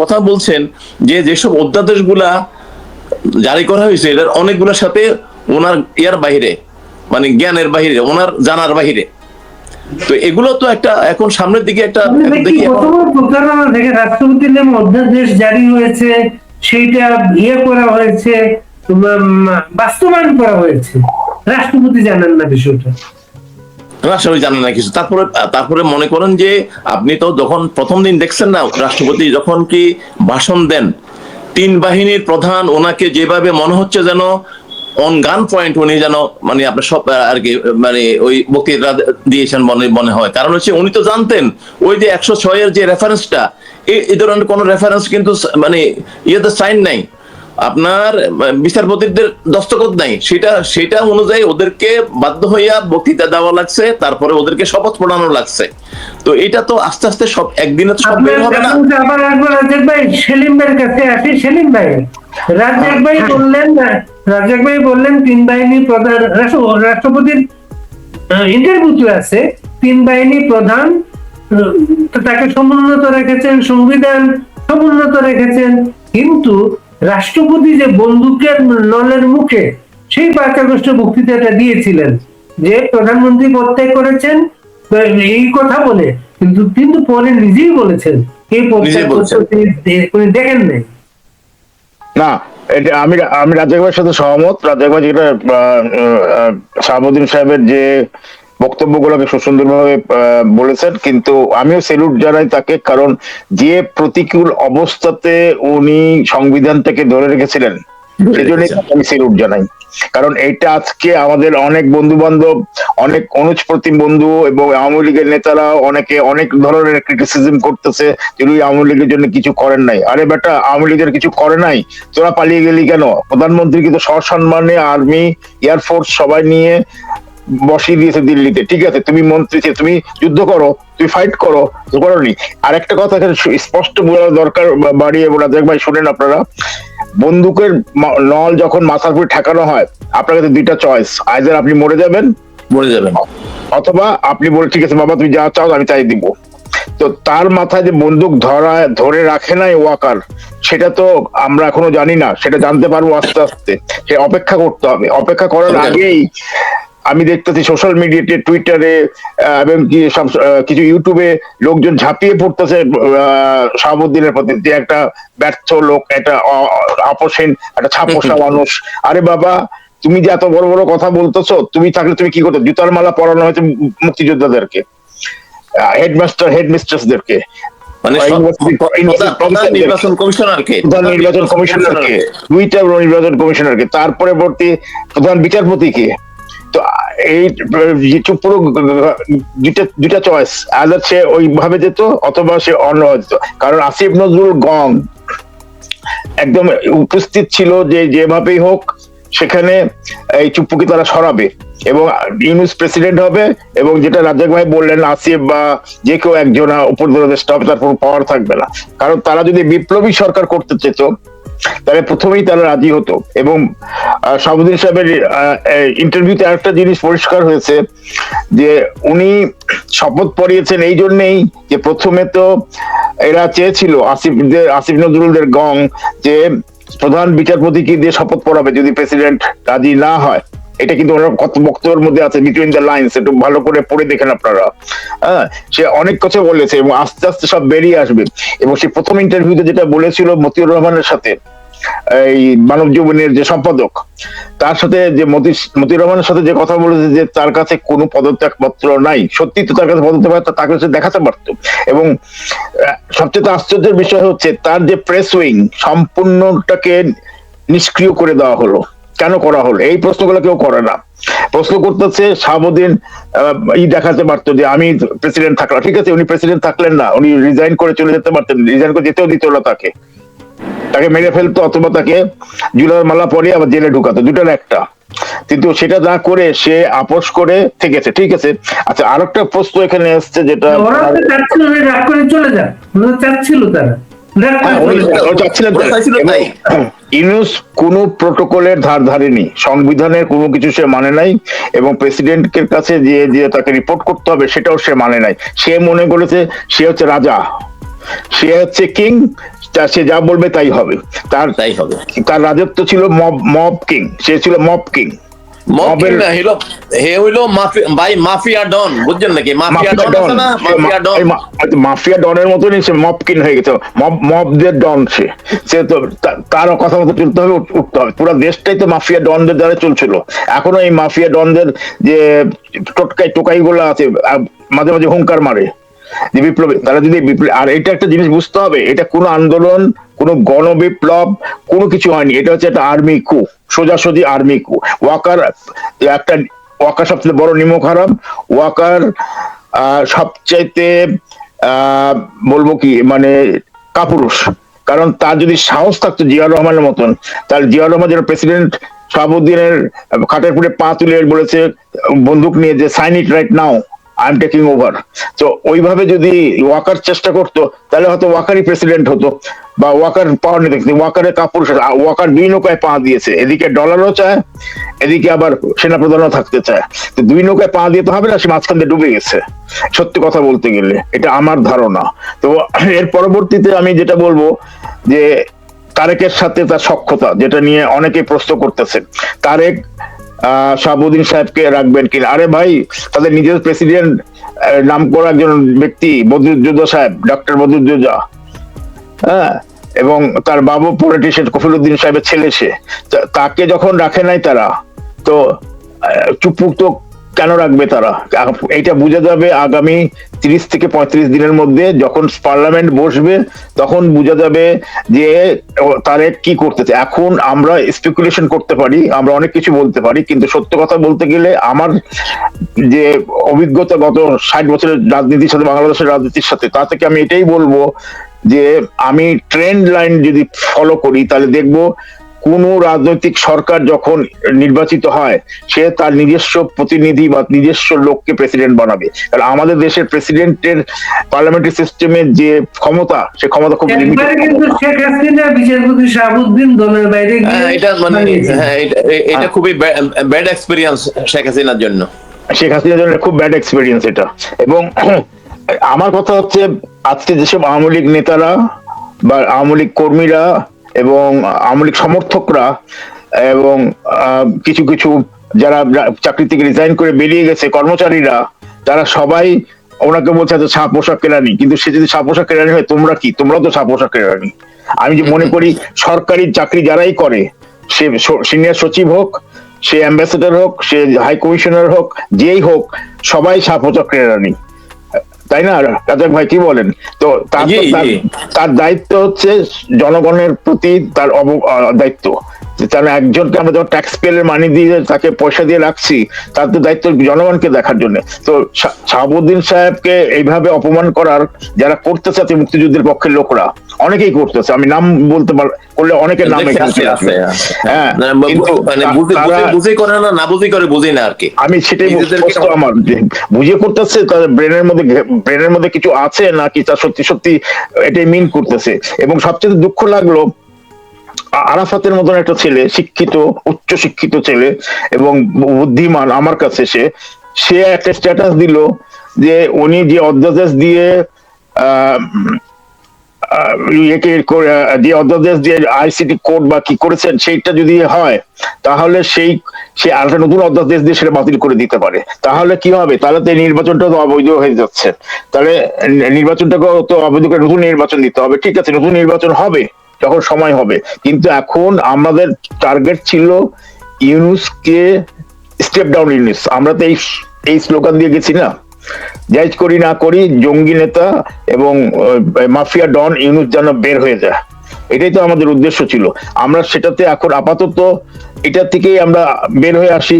কথা বলছেন যে যেসব অধ্যাদেশগুলা জারি করা হয়েছে এটার অনেকগুলোর সাথে ওনার ইয়ার বাহিরে মানে জ্ঞানের বাহিরে, ওনার জানার বাহিরে। তো এগুলো তো একটা এখন সামনের দিকে একটা
রাষ্ট্রপতির নামে অধ্যাদেশ জারি হয়েছে, সেইটা করা হয়েছে, বাস্তবায়ন করা হয়েছে, রাষ্ট্রপতি জানেন না বিষয়টা,
রাষ্ট্রপতি জানেন না কিছু। তারপরে মনে করেন যে আপনি তো যখন প্রথম দিন দেখছেন না রাষ্ট্রপতি যখন কি ভাষণ দেন, 3 বাহিনীর প্রধান ওনাকে যেভাবে মনে হচ্ছে যেন অন গান পয়েন্ট উনি যেন মানে আপনার সব আর কি মানে ওই বক্তৃতা দিয়েছেন মনে হয়। কারণ হচ্ছে উনি তো জানতেন ওই যে 106 এর যে রেফারেন্সটা, এই ধরনের কোন রেফারেন্স কিন্তু মানে ইয়েতে সাইন নাই, আপনার বিচারপতিদের দস্তখত নাই, সেটা অনুযায়ী ওদেরকে বাধ্য হইয়া বক্তৃতা দেওয়া লাগছে, তারপরে ওদেরকে শপথ পড়ানো লাগছে। তো এটা তো আস্তে আস্তে সব একদিনে তো সব বের হবে না।
আবার রাজ্জাক ভাই সেলিম ভাইয়ের কাছে আসি। সেলিম ভাই, রাজ্জাক ভাই বললেন 3 বাহিনী প্রধান, রাষ্ট্রপতির ইন্টারভিউতে আছে 3 বাহিনী প্রধান তাকে সমুন্নত রেখেছেন, সংবিধান সমুন্নত রেখেছেন, কিন্তু রাষ্ট্রপতি যে বন্দুকের নলের মুখে সেই 5 আগস্ট বক্তৃতাটা দিয়েছিলেন যে প্রধানমন্ত্রী প্রত্যয় করেছেন এই কথা বলে, কিন্তু পরে নিজেই বলেছেন এই প্রত্যয় দেখেন নাই।
না, এটা আমি রাজ্জাক ভাইয়ের সাথে সহমত। রাজ্জাক ভাই যেটা শাহাবুদ্দিন সাহেবের যে বক্তব্যগুলোকে সুন্দরভাবে বলেছেন, কিন্তু আমিও সেলুট জানাই তাকে, কারণ যে প্রতিকূল অবস্থাতে উনি সংবিধানটাকে ধরে রেখেছিলেন সেজন্য আমি সেলুট জানাই। কারণ এইটা আজকে আমাদের অনেক বন্ধু বান্ধব, অনেক অনুজ প্রতিম বন্ধু এবং আওয়ামী লীগের নেতারা অনেকে অনেক ধরনের ক্রিটিসিজম করতেছে যে আওয়ামী লীগের জন্য কিছু করেন নাই। আরে বেটা, আওয়ামী লীগের কিছু করে নাই, তোরা পালিয়ে গেলি কেন? প্রধানমন্ত্রী কিন্তু সসম্মানে আর্মি এয়ারফোর্স সবাই নিয়ে বসিয়ে দিয়েছে দিল্লিতে। ঠিক আছে, তুমি মন্ত্রী, তুমি যুদ্ধ করো, তুমি ফাইট করো, করোনি। আর একটা কথা স্পষ্ট বলার দরকার বাড়ি এবং রাজ্জাক ভাই শুনেন আপনারা, বন্দুকের নল যখন মাথার উপরে ঠেকানো হয় আপনার কাছে 2টা চয়েস, আইদার আপনি মরে যাবেন অথবা আপনি বলে ঠিক আছে বাবা তুমি যা চাও আমি তাই দিব। তো তার মাথায় যে বন্দুক ধরে রাখে নাই ওয়াকার, সেটা তো আমরা এখনো জানি না, সেটা জানতে পারবো আস্তে আস্তে। সে অপেক্ষা করতে হবে, অপেক্ষা করার আগেই আমি দেখতেছি সোশ্যাল মিডিয়াতে, টুইটারে এবং কিছু ইউটিউবে লোকজন ঝাঁপিয়ে পড়তেছে শাহাবুদ্দিনের প্রতি, যে একটা ব্যর্থ লোক, একটা আপসহীন, একটা ছাপোষা মানুষ। আরে বাবা, তুমি যে এত বড় বড় কথা বলতেছো, তুমি থাকলে তুমি কি করতো? জুতার মালা পরানো হয়েছে মুক্তিযোদ্ধাদেরকে, হেডমিস্ট্রেসদেরকে,
নির্বাচন কমিশনারকে,
2টা নির্বাচন কমিশনারকে, তারপরে প্রধান বিচারপতিকে। তো এই চুপ পুরো 2টা চয়েস, সে ওইভাবে যেত অথবা সে অন্য যেত। কারণ আসিফ নজরুল গং একদম উপস্থিত ছিল যে যেভাবেই হোক সেখানে এই চুপ্পুকে তারা সরাবে এবং ইউনূস প্রেসিডেন্ট হবে, এবং যেটা রাজ্জাক ভাই বললেন আসিফ বা যে কেউ একজন উপদেষ্টা হবে, তার কোনো পাওয়ার থাকবে না। কারণ তারা যদি বিপ্লবী সরকার করতে চেত তাহলে প্রথমেই তারা রাজি হতো। এবং শাহাবুদ্দিন সাহেবের ইন্টারভিউতে আরেকটা জিনিস পরিষ্কার হয়েছে যে উনি শপথ পড়িয়েছেন এই জন্যেই যে প্রথমে তো এরা চেয়েছিল আসিফ নজরুলদের গং যে প্রধান বিচারপতিকে দিয়ে শপথ পড়াবে যদি প্রেসিডেন্ট রাজি না হয়। এটা কিন্তু ওনার কত বক্তব্যের মধ্যে আছে, বিটুইন দ্য লাইন্স, একটু ভালো করে পড়ে দেখেন আপনারা। হ্যাঁ, সে অনেক কথা বলেছে এবং আস্তে আস্তে সব বেরিয়ে আসবে। এবং সে প্রথম ইন্টারভিউতে যেটা বলেছিল মতিউর রহমানের সাথে, এই মানব জীবনের যে সম্পাদক, তার সাথে যে মতিউর রহমানের সাথে যে কথা বলেছে যে তার কাছে কোনো পদত্যাগ পত্র নাই, সত্যি তো তার কাছে পদত্যাগ পত্র তার কাছে দেখাতে পারতো। এবং সবচেয়ে আশ্চর্যের বিষয় হচ্ছে তার যে প্রেস উইং সম্পূর্ণটাকে নিষ্ক্রিয় করে দেওয়া হলো। কেন করা হলো এই প্রশ্নগুলো কেউ করে না। প্রশ্ন করতেছে শাহাবুদ্দিন দেখাতে পারতো যে আমি প্রেসিডেন্ট থাকলাম, ঠিক আছে, উনি প্রেসিডেন্ট থাকলেন না, উনি রিজাইন করে চলে যেতে পারতেন, রিজাইন করে যেতেও দিত না, তাকে মেরে ফেলতো অথবা তাকে জুলার মালা পরিয়ে আবার জেলে ঢুকাতো, দুটার একটা। কিন্তু সেটা না করে সে আপোষ করে থেকেছে, ঠিক আছে। আচ্ছা, আরেকটা প্রশ্ন এখানে এসছে যেটা
ওরা তো চাচ্ছিল উনি রাগ করে চলে যান, ওরা চাচ্ছিল তারা
ইউনূস কোন প্রোটোকলের ধার ধারেনি, সংবিধানের কোনো কিছু সে মানে নাই, এবং প্রেসিডেন্টের কাছে যে তাকে রিপোর্ট করতে হবে সেটাও সে মানে নাই। সে মনে করেছে সে হচ্ছে রাজা, সে হচ্ছে কিং, সে যা বলবে তাই হবে। তার রাজত্ব ছিল মব কিং, সে ছিল মব কিং।
মাফিয়া
ডনের মতনই সে মপকিন হয়ে গেছে, মবদের ডন। সে তো তার কথা মতো চলতে হবে, উঠতে হবে। পুরো দেশটাই তো মাফিয়া ডনদের দ্বারা চলছিল। এখনো এই মাফিয়া ডনদের যে টোকাই গুলো আছে মাঝে মাঝে হুঙ্কার মারে যে বিপ্লবী, তারা যদি আর এটা একটা জিনিস বুঝতে হবে, এটা কোনো আন্দোলন, কোনো গণবিপ্লব, কোনো কিছু হয়নি। এটা হচ্ছে একটা আর্মি কু, সোজাসুজি আর্মি কু। ওয়াকার সবচেয়ে বড় নিমক হারাম। ওয়াকার সবচাইতে বলবো কি মানে কাপুরুষ। কারণ তার যদি সাহস থাকতো জিয়াউর রহমানের মতন, তার জিয়াউর রহমান যেন প্রেসিডেন্ট শাহাবুদ্দিনের খাটের পুরে পা তুলে বলেছে বন্দুক নিয়ে যে sign it right now, I am taking over. তো ওইভাবে যদি ওয়াকার চেষ্টা করতো তাহলে হয়তো ওয়াকারই প্রেসিডেন্ট হতো, বা ওয়াকার পাওয়ার নিতে। ওয়াকারের কাপুর, ওয়াকার দুই নৌকায় পা দিয়েছে, এদিকে ডলারও চায়, এদিকে আবার সেনাপ্রধানও থাকতে চায়। তো দুই নৌকায় পা দিতে হবে না, সে মাঝখান দিয়ে ডুবে গেছে, সত্যি কথা বলতে গেলে এটা আমার ধারণা। তো এর পরবর্তীতে আমি যেটা বলবো যে তারেকের সাথে তার সখ্যতা, যেটা নিয়ে অনেকে প্রশ্ন করতেছে, তারেক শাহাবুদ্দিন সাহেবকে রাখবেন কিনা। আরে ভাই, তাদের নিজের প্রেসিডেন্ট নাম করা একজন ব্যক্তি বদরুদ্দোজা সাহেব, ডক্টর বদরুদ্দোজা, হ্যাঁ, এবং তার বাবু পলিটিশিয়ান কফিলউদ্দিন সাহেবের ছেলে, সে তাকে যখন রাখে নাই তারা, তো চুপ তো কেন রাখবে তারা? এইটা বোঝা যাবে আগামী 30 থেকে 35 দিনের মধ্যে, যখন পার্লামেন্ট বসবে তখন বোঝা যাবে যে তারেক কি করতেছে। এখন আমরা স্পেকুলেশন করতে পারি, আমরা অনেক কিছু বলতে পারি, কিন্তু সত্য কথা বলতে গেলে আমার যে অভিজ্ঞতা গত 60 বছরের রাজনীতির সাথে, বাংলাদেশের রাজনীতির সাথে, তা থেকে আমি এটাই বলবো যে আমি ট্রেন্ড লাইন যদি ফলো করি তাহলে দেখবো কোন রাজনৈতিক সরকার যখন নির্বাচিত হয় সে তার নিজস্ব প্রতিনিধি বা নিজস্ব লোককে প্রেসিডেন্ট বানাবে। কারণ আমাদের দেশের প্রেসিডেন্টের পার্লামেন্টারি সিস্টেমের যে ক্ষমতা, সে ক্ষমতা খুব লিমিটেড।
শেখ হাসিনা বিচারপতি শাহাবুদ্দিন দলের বাইরে গিয়ে
এটা খুবই ব্যাড এক্সপেরিয়েন্স শেখ হাসিনার জন্য।
খুব ব্যাড এক্সপেরিয়েন্স এটা। এবং আমার কথা হচ্ছে আজকে যেসব আওয়ামী লীগ নেতারা বা আওয়ামী লীগ কর্মীরা এবং আওয়ামী লীগ সমর্থকরা এবং কিছু কিছু যারা চাকরি থেকে রিজাইন করে বেরিয়ে গেছে কর্মচারীরা, তারা সবাই ওনাকে বলছে যে ছাপ পোশাক কেরানি। কিন্তু সে যদি ছাপ পোশাক কেরানি হয়, তোমরা কি? তোমরাও তো ছাপ পোশাক কেরানি। আমি যে মনে করি সরকারি চাকরি যারাই করে, সে সিনিয়র সচিব হোক, সে অ্যাম্বাসেডার হোক, সে হাই কমিশনার হোক, যেই হোক, সবাই ছাপ পোশাক কেরানি, তাই না রাজাক ভাই, কি বলেন? তো তার দায়িত্ব হচ্ছে জনগণের প্রতি তার দায়িত্ব। তারা একজনকে আমরা যখন ট্যাক্স পেয়ারের মানি দিয়ে তাকে পয়সা দিয়ে রাখছি, তার তো দায়িত্ব জনগণকে দেখার জন্য। তো শাহাবুদ্দিন সাহেবকে এইভাবে অপমান করার যারা করতে চাচ্ছে মুক্তিযুদ্ধের পক্ষের লোকরা, অনেকেই করতেছে, আমি নাম বলতে করলে অনেকের নাম এখানে চলে আসবে। হ্যাঁ, কিন্তু
বুঝে করে না বুঝে করে বুঝি না আর কি।
আমি সেটাই স্পষ্ট আমার বুঝে করতেছে, তাদের ব্রেনের মধ্যে কিছু আছে নাকি তা সত্যি সত্যি এটাই মিন করতেছে। এবং সবচেয়ে দুঃখ লাগলো আরাফাতের মতন একটা ছেলে, শিক্ষিত, উচ্চ শিক্ষিত ছেলে এবং বুদ্ধিমান, আমার কাছে সে একটা স্ট্যাটাস দিল যে উনি যে অধ্যাদেশ দিয়ে যে অধ্যাদেশ দিয়ে আইসিটি কোড বা কি করেছেন সেইটা যদি হয়, তাহলে সে আরেকটা নতুন অধ্যাদেশ দিয়ে সেটা বাতিল করে দিতে পারে। তাহলে কি হবে? তাহলে তো নির্বাচনটা তো অবৈধ হয়ে যাচ্ছে। তাহলে নির্বাচনটাকে তো অবৈধ করে নতুন নির্বাচন দিতে হবে। ঠিক আছে, নতুন নির্বাচন হবে যখন সময় হবে, কিন্তু এখন আমাদের টার্গেট ছিল ইউনূসকে স্টেপ ডাউন ইউনূস। আমরা তো এই স্লোগান দিয়ে গেছি না, যাই করি না করি জঙ্গি নেতা এবং মাফিয়া ডন ইউনূস যেন বের হয়ে যায়, এটাই তো আমাদের উদ্দেশ্য ছিল। আমরা সেটাতে এখন আপাতত এটা থেকেই আমরা বের হয়ে আসি।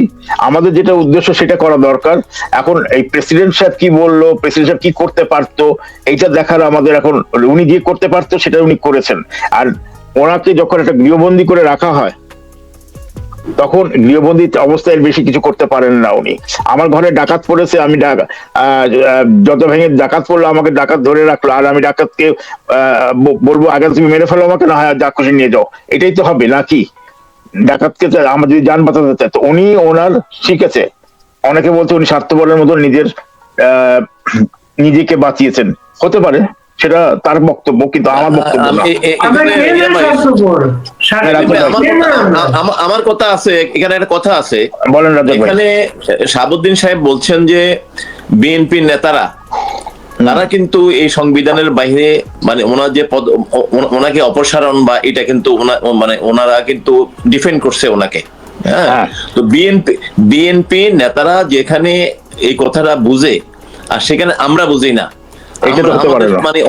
আমাদের যেটা উদ্দেশ্য সেটা করা দরকার। এখন এই প্রেসিডেন্ট সাহেব কি বললো, প্রেসিডেন্ট সাহেব কি করতে পারতো, এইটা দেখার আমাদের এখন, উনি যে করতে পারতো সেটা উনি করেছেন। আর ওনাকে যখন একটা গৃহবন্দী করে রাখা হয়, তখন গৃহবন্দী অবস্থায় বেশি কিছু করতে পারেন না উনি। আমার ঘরে ডাকাত পড়েছে, আমি যত ভেঙে ডাকাত পড়লো, আমাকে ডাকাত ধরে রাখলো, আর আমি ডাকাতকে বলবো আগে তুমি মেরে ফেলো আমাকে, না হয় যা খুশি নিয়ে যাও, এটাই তো হবে নাকি? ডাকাতকে আমার যদি যান বাঁচাতে চায়, তো উনি ওনার শিখেছে, অনেকে বলছে উনি স্বার্থপরের মতো নিজেকে বাঁচিয়েছেন, হতে পারে সেটা তার বক্তব্য, কিন্তু আমার বক্তব্য না।
আমার কথা আছে এখানে, একটা কথা আছে,
বলেন রাজা ভাই।
এখানে শাহাবুদ্দিন সাহেব বলছেন যে বিএনপির নেতারা তারা কিন্তু এই সংবিধানের বাইরে, মানে ওনার যে ওনাকে অপসারণ বা এটা কিন্তু মানে ওনারা কিন্তু ডিফেন্ড করছে ওনাকে। হ্যাঁ, তো বিএনপি নেতারা যেখানে এই কথাটা বুঝে আর সেখানে আমরা বুঝি না, মানে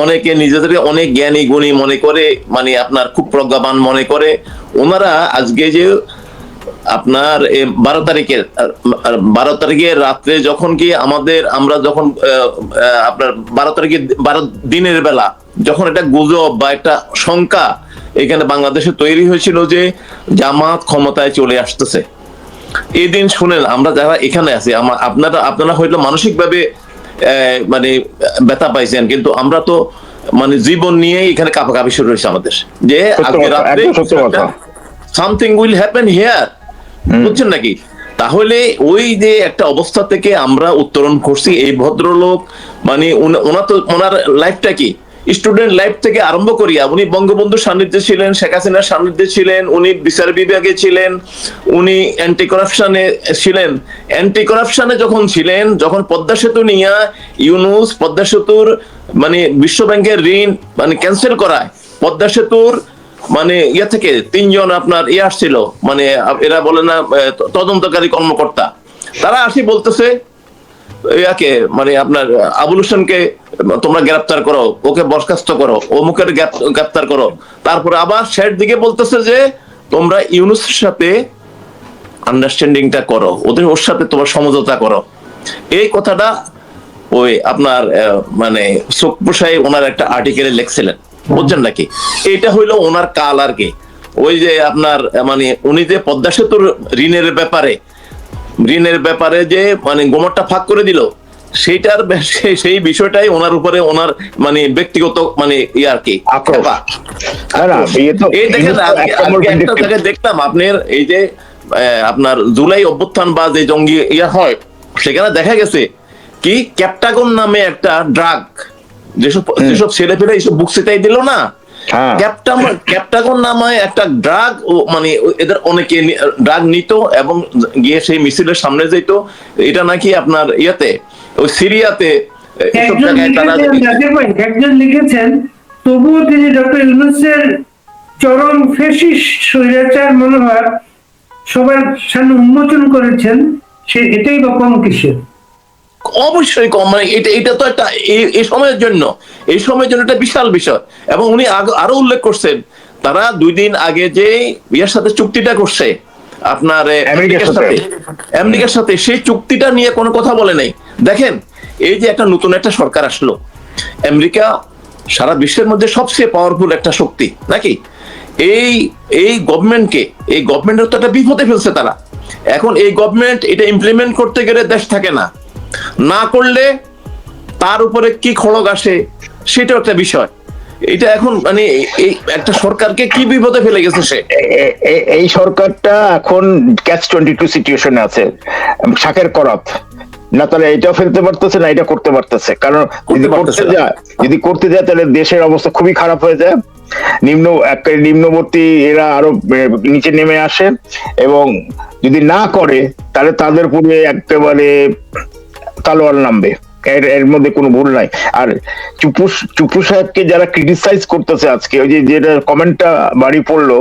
অনেকে নিজেদেরকে অনেক জ্ঞানী গুণী মনে করে, মানে আপনার খুব প্রজ্ঞাবান মনে করে। ওনারা আজকে যে আপনার 12 তারিখের রাত্রে যখন কি আমরা যখন আপনার 12 দিনের বেলা যখন একটা গুজব বা একটা শঙ্কা এখানে বাংলাদেশে তৈরি হয়েছিল যে জামাত ক্ষমতায় চলে আসতেছে, এই দিন শুনেন আমরা যারা এখানে আছি, আপনারা হয়তো মানসিকভাবে মানে ব্যথা পাইছেন, কিন্তু আমরা তো মানে জীবন নিয়ে এখানে কাঁপাকাঁপি শুরু হয়েছে আমাদের, যে আজকে রাতে সামথিং উইল হ্যাপেন হিয়ার, বুঝছেন নাকি? তাহলে ওই যে একটা অবস্থা থেকে আমরা উত্তরণ করছি, এই ভদ্রলোক মানে ওনার লাইফটা কি, স্টুডেন্ট লাইফ থেকে আরম্ভ করিয়া উনি বঙ্গবন্ধুর সান্নিধ্যে ছিলেন, শেখ হাসিনার সান্নিধ্যে ছিলেন, উনি বিচার বিভাগে ছিলেন, উনি অ্যান্টি করাপশনে ছিলেন। অ্যান্টি করাপশনে যখন ছিলেন, যখন পদ্মা সেতু নিয়ে ইউনূস পদ্মা সেতুর মানে বিশ্ব ব্যাংকের ঋণ মানে ক্যান্সেল করায়, পদ্মা সেতুর মানে ইয়া থেকে 3 জন আপনার আসছিল, মানে এরা বলে না তদন্তকারী কর্মকর্তা, তারা আসি বলতেছে ইয়াকে মানে আপনার আবুল হোসেনকে তোমরা গ্রেফতার করো, ওকে বরখাস্ত করো, অমুকের গ্রেফতার করো। তারপরে আবার শেষ দিকে বলতেছে যে তোমরা ইউনূসের সাথে আন্ডারস্ট্যান্ডিংটা করো, ওর সাথে তোমার সমঝোতা করো। এই কথাটা ওই আপনার মানে সুকপুর ওনার একটা আর্টিকেলে লিখছিলেন, বুঝছেন নাকি? এটা হইলো ওনার কাল আর কি। ওই যে আপনার মানে উনি যে পদ্মা সেতুর ঋণের ব্যাপারে যে মানে গোমরটা ফাঁক করে দিল, সেই বিষয়টাই ওনার উপরে ওনার মানে ব্যক্তিগত মানে আর কি দেখলাম আপনার এই যে আপনার জুলাই অভ্যুত্থান বা যে জঙ্গি হয়, সেখানে দেখা গেছে কি ক্যাপটাগন নামে একটা ড্রাগ, যেসব ছেলে পেলে এইসব বুক সিটাই দিল না, ক্যাপটাগন নামে একটা ড্রাগ, মানে এদের অনেকে ড্রাগ নিত এবং গিয়ে সেই মিছিলের সামনে যেত। এটা নাকি আপনার ইয়াতে ওই সিরিয়াতে
একজন লিখেছেন, তবুও তিনি ডক্টর ইউনূসের চরম ফ্যাসিস্ট স্বৈরাচার মনোভাব সবার সামনে উন্মোচন করেছেন, এটাই বা কম কিসের?
অবশ্যই কম, মানে এটা তো একটা এই সময়ের জন্য একটা বিশাল বিষয়। এবং উনি আরো উল্লেখ করছেন, তারা 2 দিন আগে যে ইয়ার সাথে চুক্তিটা করছে আপনার আমেরিকার সাথে, সেই চুক্তিটা নিয়ে কোনো কথা বলে নাই। দেখেন, এই যে একটা নতুন একটা সরকার আসলো, আমেরিকা সারা বিশ্বের মধ্যে সবচেয়ে পাওয়ারফুল একটা শক্তি নাকি? এই গভর্নমেন্টের তো একটা বিপদে ফেলছে তারা। এখন এই গভর্নমেন্ট এটা ইমপ্লিমেন্ট করতে গেলে দেশ থাকে না করলে তার উপরে কি খড়গ আসে সেটাও একটা বিষয়। এটা এখন মানে এই একটা সরকারকে কি বিপদে ফেলে গেছে সে।
এই সরকারটা এখন ক্যাচ 22 সিচুয়েশনে আছে, শাকের করাত। না তাহলে এটাও ফেলতে পারতেছে, না এটা করতে পারতেছে। কারণ যদি করতে যায় তাহলে দেশের অবস্থা খুবই খারাপ হয়ে যায়। নিম্নবর্তী এরা আরো নিচে নেমে আসে, এবং যদি না করে তাহলে তাদের উপরে একেবারে তালোয়ার নামবে। এর মধ্যে কোনো ভুল নাই। আর চুপু সাহেবকে যারা ক্রিটিসাইজ করতেছে আজকে, ওই যে যেটা কমেন্টটা বাড়ি পড়লো,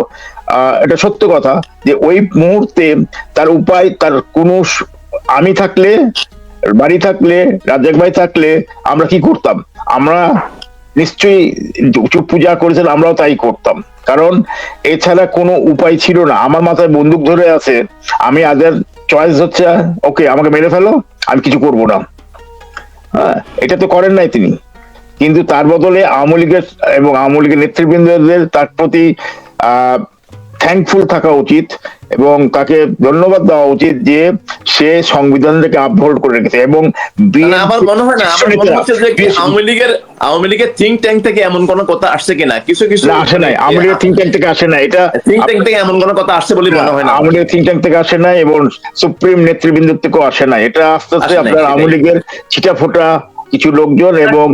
এটা সত্য কথা যে ওই মুহূর্তে তার উপায়, তার কোনো, আমি থাকলে, বাড়ি থাকলে, রাজ্জাক ভাই থাকলে আমরা কি করতাম? আমরা নিশ্চয়ই চুপ্পু যা করেছেন আমরাও তাই করতাম, কারণ এছাড়া কোনো উপায় ছিল না। আমার মাথায় বন্দুক ধরে আছে, আমি আদের চয়েস হচ্ছে ওকে আমাকে মেরে ফেলো, আমি কিছু করবো না। হ্যাঁ, এটা তো করেন নাই তিনি। কিন্তু তার বদলে আওয়ামী লীগের এবং আওয়ামী লীগের নেতৃবৃন্দদের তার প্রতি থ্যাঙ্কফুল থাকা উচিত এবং তাকে ধন্যবাদ দেওয়া উচিত যে সে সংবিধানটাকে আপহোল্ড করে রেখেছে। এবং
আমার মনে হয় না, আমার মনে হচ্ছে যে আওয়ামী লীগের থিঙ্ক ট্যাঙ্ক থেকে এমন কোনো কথা আসছে কিনা, কিছু
আসে নাই। আওয়ামী লীগের থিঙ্ক ট্যাঙ্ক থেকে আসে না, এটা
থিঙ্ক ট্যাঙ্ক থেকে এমন কোনো কথা আসছে বলে মনে হয় না।
আওয়ামী লীগের থিঙ্ক ট্যাঙ্ক থেকে আসে নাই এবং সুপ্রিম নেতৃবৃন্দ থেকেও আসে না। এটা আস্তে আস্তে আপনার আওয়ামী লীগের ছিটাফোটা কিছু লোকজন এবং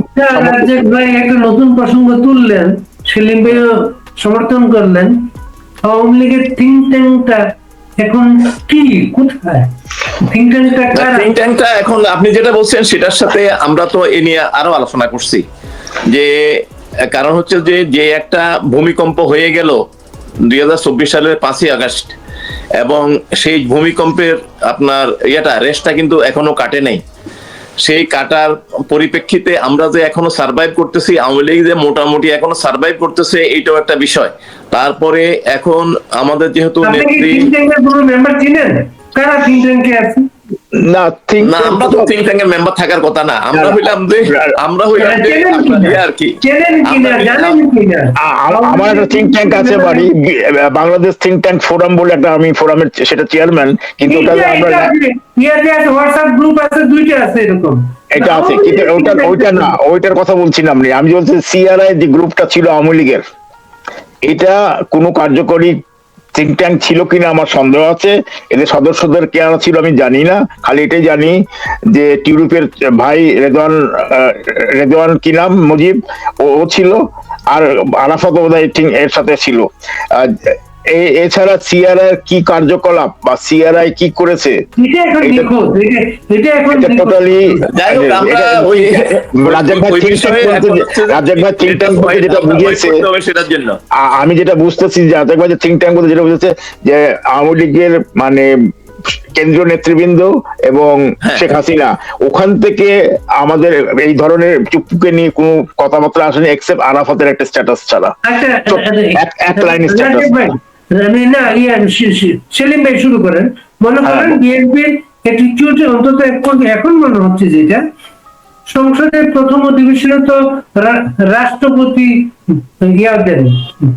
একটা নতুন প্রসঙ্গ তুললেন, সেলিম ভাইও সমর্থন করলেন। আওয়ামী লীগের থিঙ্ক ট্যাঙ্কটা এখন কি, কোথায় থিঙ্ক ট্যাঙ্কটা?
এখন আপনি যেটা বলছেন সেটার সাথে আমরা তো এ নিয়ে আরো আলোচনা করছি, যে কারণ হচ্ছে যে একটা ভূমিকম্প হয়ে গেল 2024 সালের 5ই আগস্ট, এবং সেই ভূমিকম্পের আপনার রেশটা কিন্তু এখনো কাটে নাই। সেই কাটার পরিপ্রেক্ষিতে আমরা যে এখনো সার্ভাইভ করতেছি, আওয়ামী লীগ যে মোটামুটি এখনো সার্ভাইভ করতেছে, এইটাও একটা বিষয়। তারপরে এখন আমাদের যেহেতু নেত্রী,
না
আমরা তো থিঙ্ক ট্যাঙ্কের মেম্বার থাকার কথা না, আমরা হইলাম আর কি।
আমার একটা থিঙ্ক ট্যাঙ্ক আছে বাড়ি, বাংলাদেশ থিঙ্ক ট্যাঙ্ক ফোরাম বলে একটা, আমি ফোরামের সেটা চেয়ারম্যান, কিন্তু ওটা আমরা
হোয়াটসঅ্যাপ গ্রুপ আছে, দুইটা আছে এরকম,
এটা আছে, কিন্তু ওইটা না, ওইটার কথা বলছি না আমি বলছি সিআরআই যে গ্রুপটা ছিল আওয়ামী লীগের, এটা কোনো কার্যকরী থিঙ্ক ট্যাঙ্ক ছিল কিনা আমার সন্দেহ আছে। এদের সদস্যদের কে ছিল আমি জানি না, খালি এটাই জানি যে টিউরুপের ভাই রেদওয়ান কি নাম, মুজিব, ও ছিল, আর আরাফাত বোধহয় এর সাথে ছিল। এছাড়া সিআরআই কি কার্যকলাপ বা সিআরআই কি করেছে টোটালি যেটা বুঝিয়েছে, আমি যেটা বুঝতেছি যে রাজ্জাক ভাই থিঙ্ক ট্যাঙ্ক বলতে যেটা বুঝেছে যে আওয়ামী লীগের মানে কেন্দ্রীয় নেতৃবৃন্দ এবং শেখ হাসিনা, ওখান থেকে আমাদের এই ধরনের চুপ্পুকে নিয়ে কোনো কথাবার্তা আসেনি এক্সেপ্ট আরাফাতের একটা স্ট্যাটাস ছাড়া, এক লাইন স্ট্যাটাস।
সেলিম ভাই শুরু করেন। মনে করেন বিএনপির অ্যাটিটিউড অন্তত এখন মনে হচ্ছে যেটা, সংসদের প্রথম অধিবেশনে তো রাষ্ট্রপতি দেন,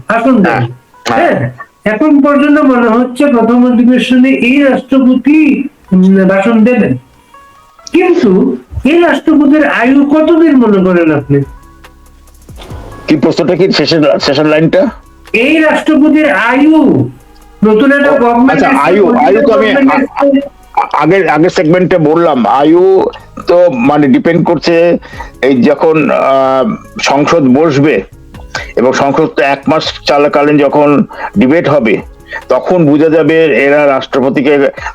ভাষণ দেন। হ্যাঁ, এখন পর্যন্ত মনে হচ্ছে প্রথম অধিবেশনে এই রাষ্ট্রপতি ভাষণ দেবেন, কিন্তু এই রাষ্ট্রপতির আয়ু কতদিন মনে করেন আপনি?
কি প্রশ্নটা, কি শেষের লাইনটা?
এই রাষ্ট্রপতির আয়ু, নতুন একটা গভর্নমেন্ট,
আয়ু তো আমি আগের সেগমেন্টে বললাম, আয়ু তো মানে ডিপেন্ড করছে এই যখন সংসদ বসবে এবং সংসদ 1 মাস চলাকালীন যখন ডিবেট হবে, তখন বোঝা যাবে এরা রাষ্ট্রপতিকে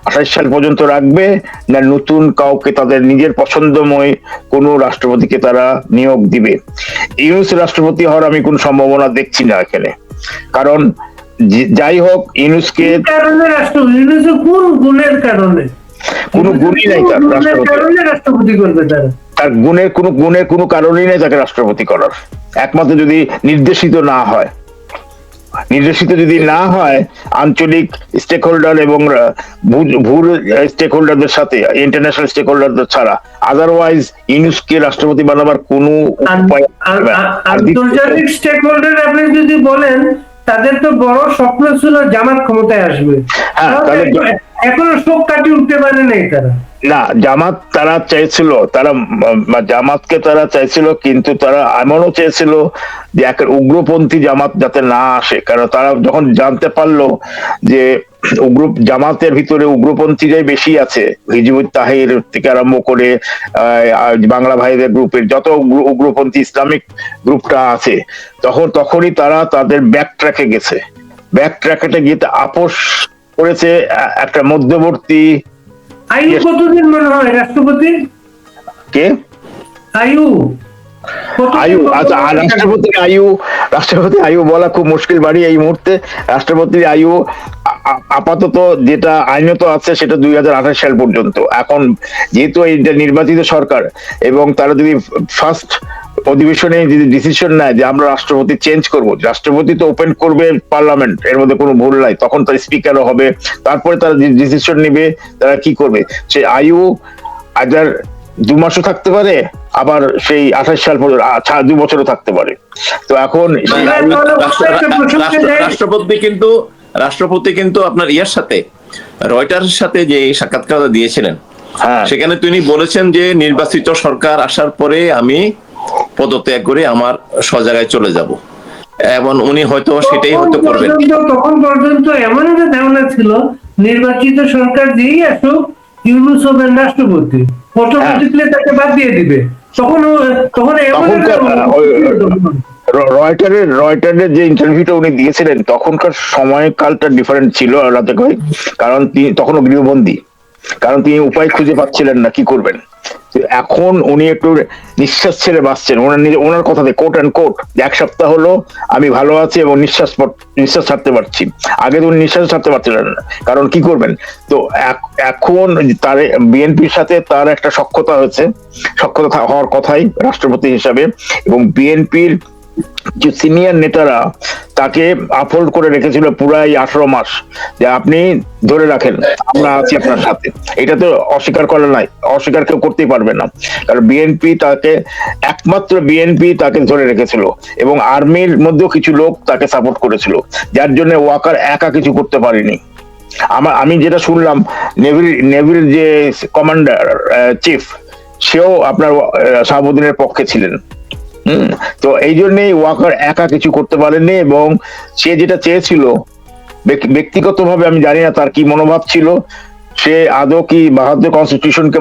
28 সাল পর্যন্ত রাখবে না নতুন কাউকে, তাদের নিজের পছন্দময় কোনো রাষ্ট্রপতিকে তারা নিয়োগ দিবে। ইউনূস রাষ্ট্রপতি হওয়ার আমি কোনো সম্ভাবনা দেখছি না এখানে, কারণ যাই হোক ইউনূসকে
কোন গুণের কারণে,
কোনো গুণই নাই তার
রাষ্ট্রপতি করবে,
তার গুণের কোনো কারণই নেই তাকে রাষ্ট্রপতি করার, একমাত্র যদি নির্দেশিত না হয়। নির্দেশিত যদি না হয় আঞ্চলিক স্টেক হোল্ডার এবং ভূ স্টেক হোল্ডারদের সাথে, ইন্টারন্যাশনাল স্টেক হোল্ডারদের ছাড়া, আদারওয়াইজ ইউনুসকে রাষ্ট্রপতি বানাবার কোনো উপায় হবে না।
আন্তর্জাতিক স্টেক হোল্ডার আপনি যদি বলেন, তাদের তো বড় স্বপ্ন ছিল জামাত ক্ষমতায় আসবে, এখনো শোক কাটিয়ে উঠতে পারে নাই তারা।
না, জামাত তারা চাইছিল, জামাতকে তারা চাইছিল, কিন্তু তারা এমনও চেয়েছিল যে এক উগ্রপন্থী জামাত যাতে না আসে, কারণ তারা যখন জানতে পারলো যে জামাতের ভিতরে উগ্রপন্থীরাই বেশি আছে, হিজবুত তাহির থেকে আরম্ভ করে বাংলা ভাইদের গ্রুপের যত উগ্রপন্থী ইসলামিক গ্রুপটা আছে, তখনই তারা তাদের ব্যাক ট্র্যাকে গেছে। ব্যাক ট্র্যাকে গিয়ে আপোষ করেছে একটা মধ্যবর্তী।
আয়ু কতদিন মনে হয় রাষ্ট্রপতি?
কে আয়ু? আচ্ছা, রাষ্ট্রপতি আয়ু বলা খুব মুশকিল বাড়ি এই মুহূর্তে। রাষ্ট্রপতির আয়ু আপাতত যেটা আইনত আছে সেটা 2028 সাল পর্যন্ত। এখন যেহেতু এটা নির্বাচিত সরকার এবং তারা যদি ফার্স্ট অধিবেশনে যদি ডিসিশন নেয় যে আমরা রাষ্ট্রপতি চেঞ্জ করব, রাষ্ট্রপতি তো ওপেন করবে পার্লামেন্ট, এর মধ্যে কোনো ভুল নাই, তখন তার স্পিকারও হবে, তারপরে তারা ডিসিশন নিবে তারা কি করবে। সে আয়ু আজার 2 মাসও থাকতে পারে, আবার সেই 28 সাল পর্যন্ত 2 বছরও থাকতে পারে। তো এখন
রাষ্ট্রপতি কিন্তু আপনার ইয়ার সাথে, রয়টার্সের সাথে যে সাক্ষাৎকার দিয়েছিলেন, সেখানে তিনি বলেছেন যে নির্বাচিত সরকার আসার পরে আমি পদত্যাগ করে আমার স্বজায়গায় চলে যাব, এবং উনি হয়তো সেটাই হয়তো করবেন।
তখন পর্যন্ত এমন একটা ধারণা ছিল নির্বাচিত সরকার যেই আসুক ইউনূস হবেন রাষ্ট্রপতি, অটোমেটিক্যালি তাকে বাদ দিয়ে দিবে। তখন
রয়টারের যে ইন্টারভিউটা উনি দিয়েছিলেন তখনকার সময়কালটা ডিফারেন্ট ছিল রাজাক ভাই, কারণ তিনি তখনও গৃহবন্দী, কারণ তিনি উপায় খুঁজে পাচ্ছিলেন না কি করবেন। এখন উনি একটু নিঃশ্বাস ছেড়ে বাঁচছেন, ওনার কথাতে কোট অ্যান্ড কোট, 1 সপ্তাহ হলো আমি ভালো আছি এবং নিঃশ্বাস ছাড়তে পারছি। আগে তো উনি নিঃশ্বাস ছাড়তে পারছিলেন না, কারণ কি করবেন। তো এখন তার বিএনপির সাথে তার একটা সখ্যতা হয়েছে, সখ্যতা হওয়ার কথাই রাষ্ট্রপতি হিসাবে, এবং বিএনপির যে সিনিয়র নেতারা তাকে আপহোল্ড করে রেখেছিল পুরাই 18 মাস, যে আপনি ধরে রাখেন আমরা আছি আপনার সাথে। এটা তো অস্বীকার করা নাই, অস্বীকার কেউ করতেই পারবে না, কারণ একমাত্র বিএনপি তাকে ধরে রেখেছিল, এবং আর্মির মধ্যেও কিছু লোক তাকে সাপোর্ট করেছিল, যার জন্য ওয়াকার একা কিছু করতে পারেনি। আমি যেটা শুনলাম, নেভির যে কমান্ডার চিফ, সেও আপনার শাহাবুদ্দিনের পক্ষে ছিলেন। তো এই জন্যই ওয়াকার একা কিছু করতে পারেননি, এবং সে যেটা চেয়েছিল ব্যক্তিগতভাবে আমি জানি না তার কি মনোভাব ছিল, সে আদৌ কি ভারতীয় কনস্টিটিউশনকে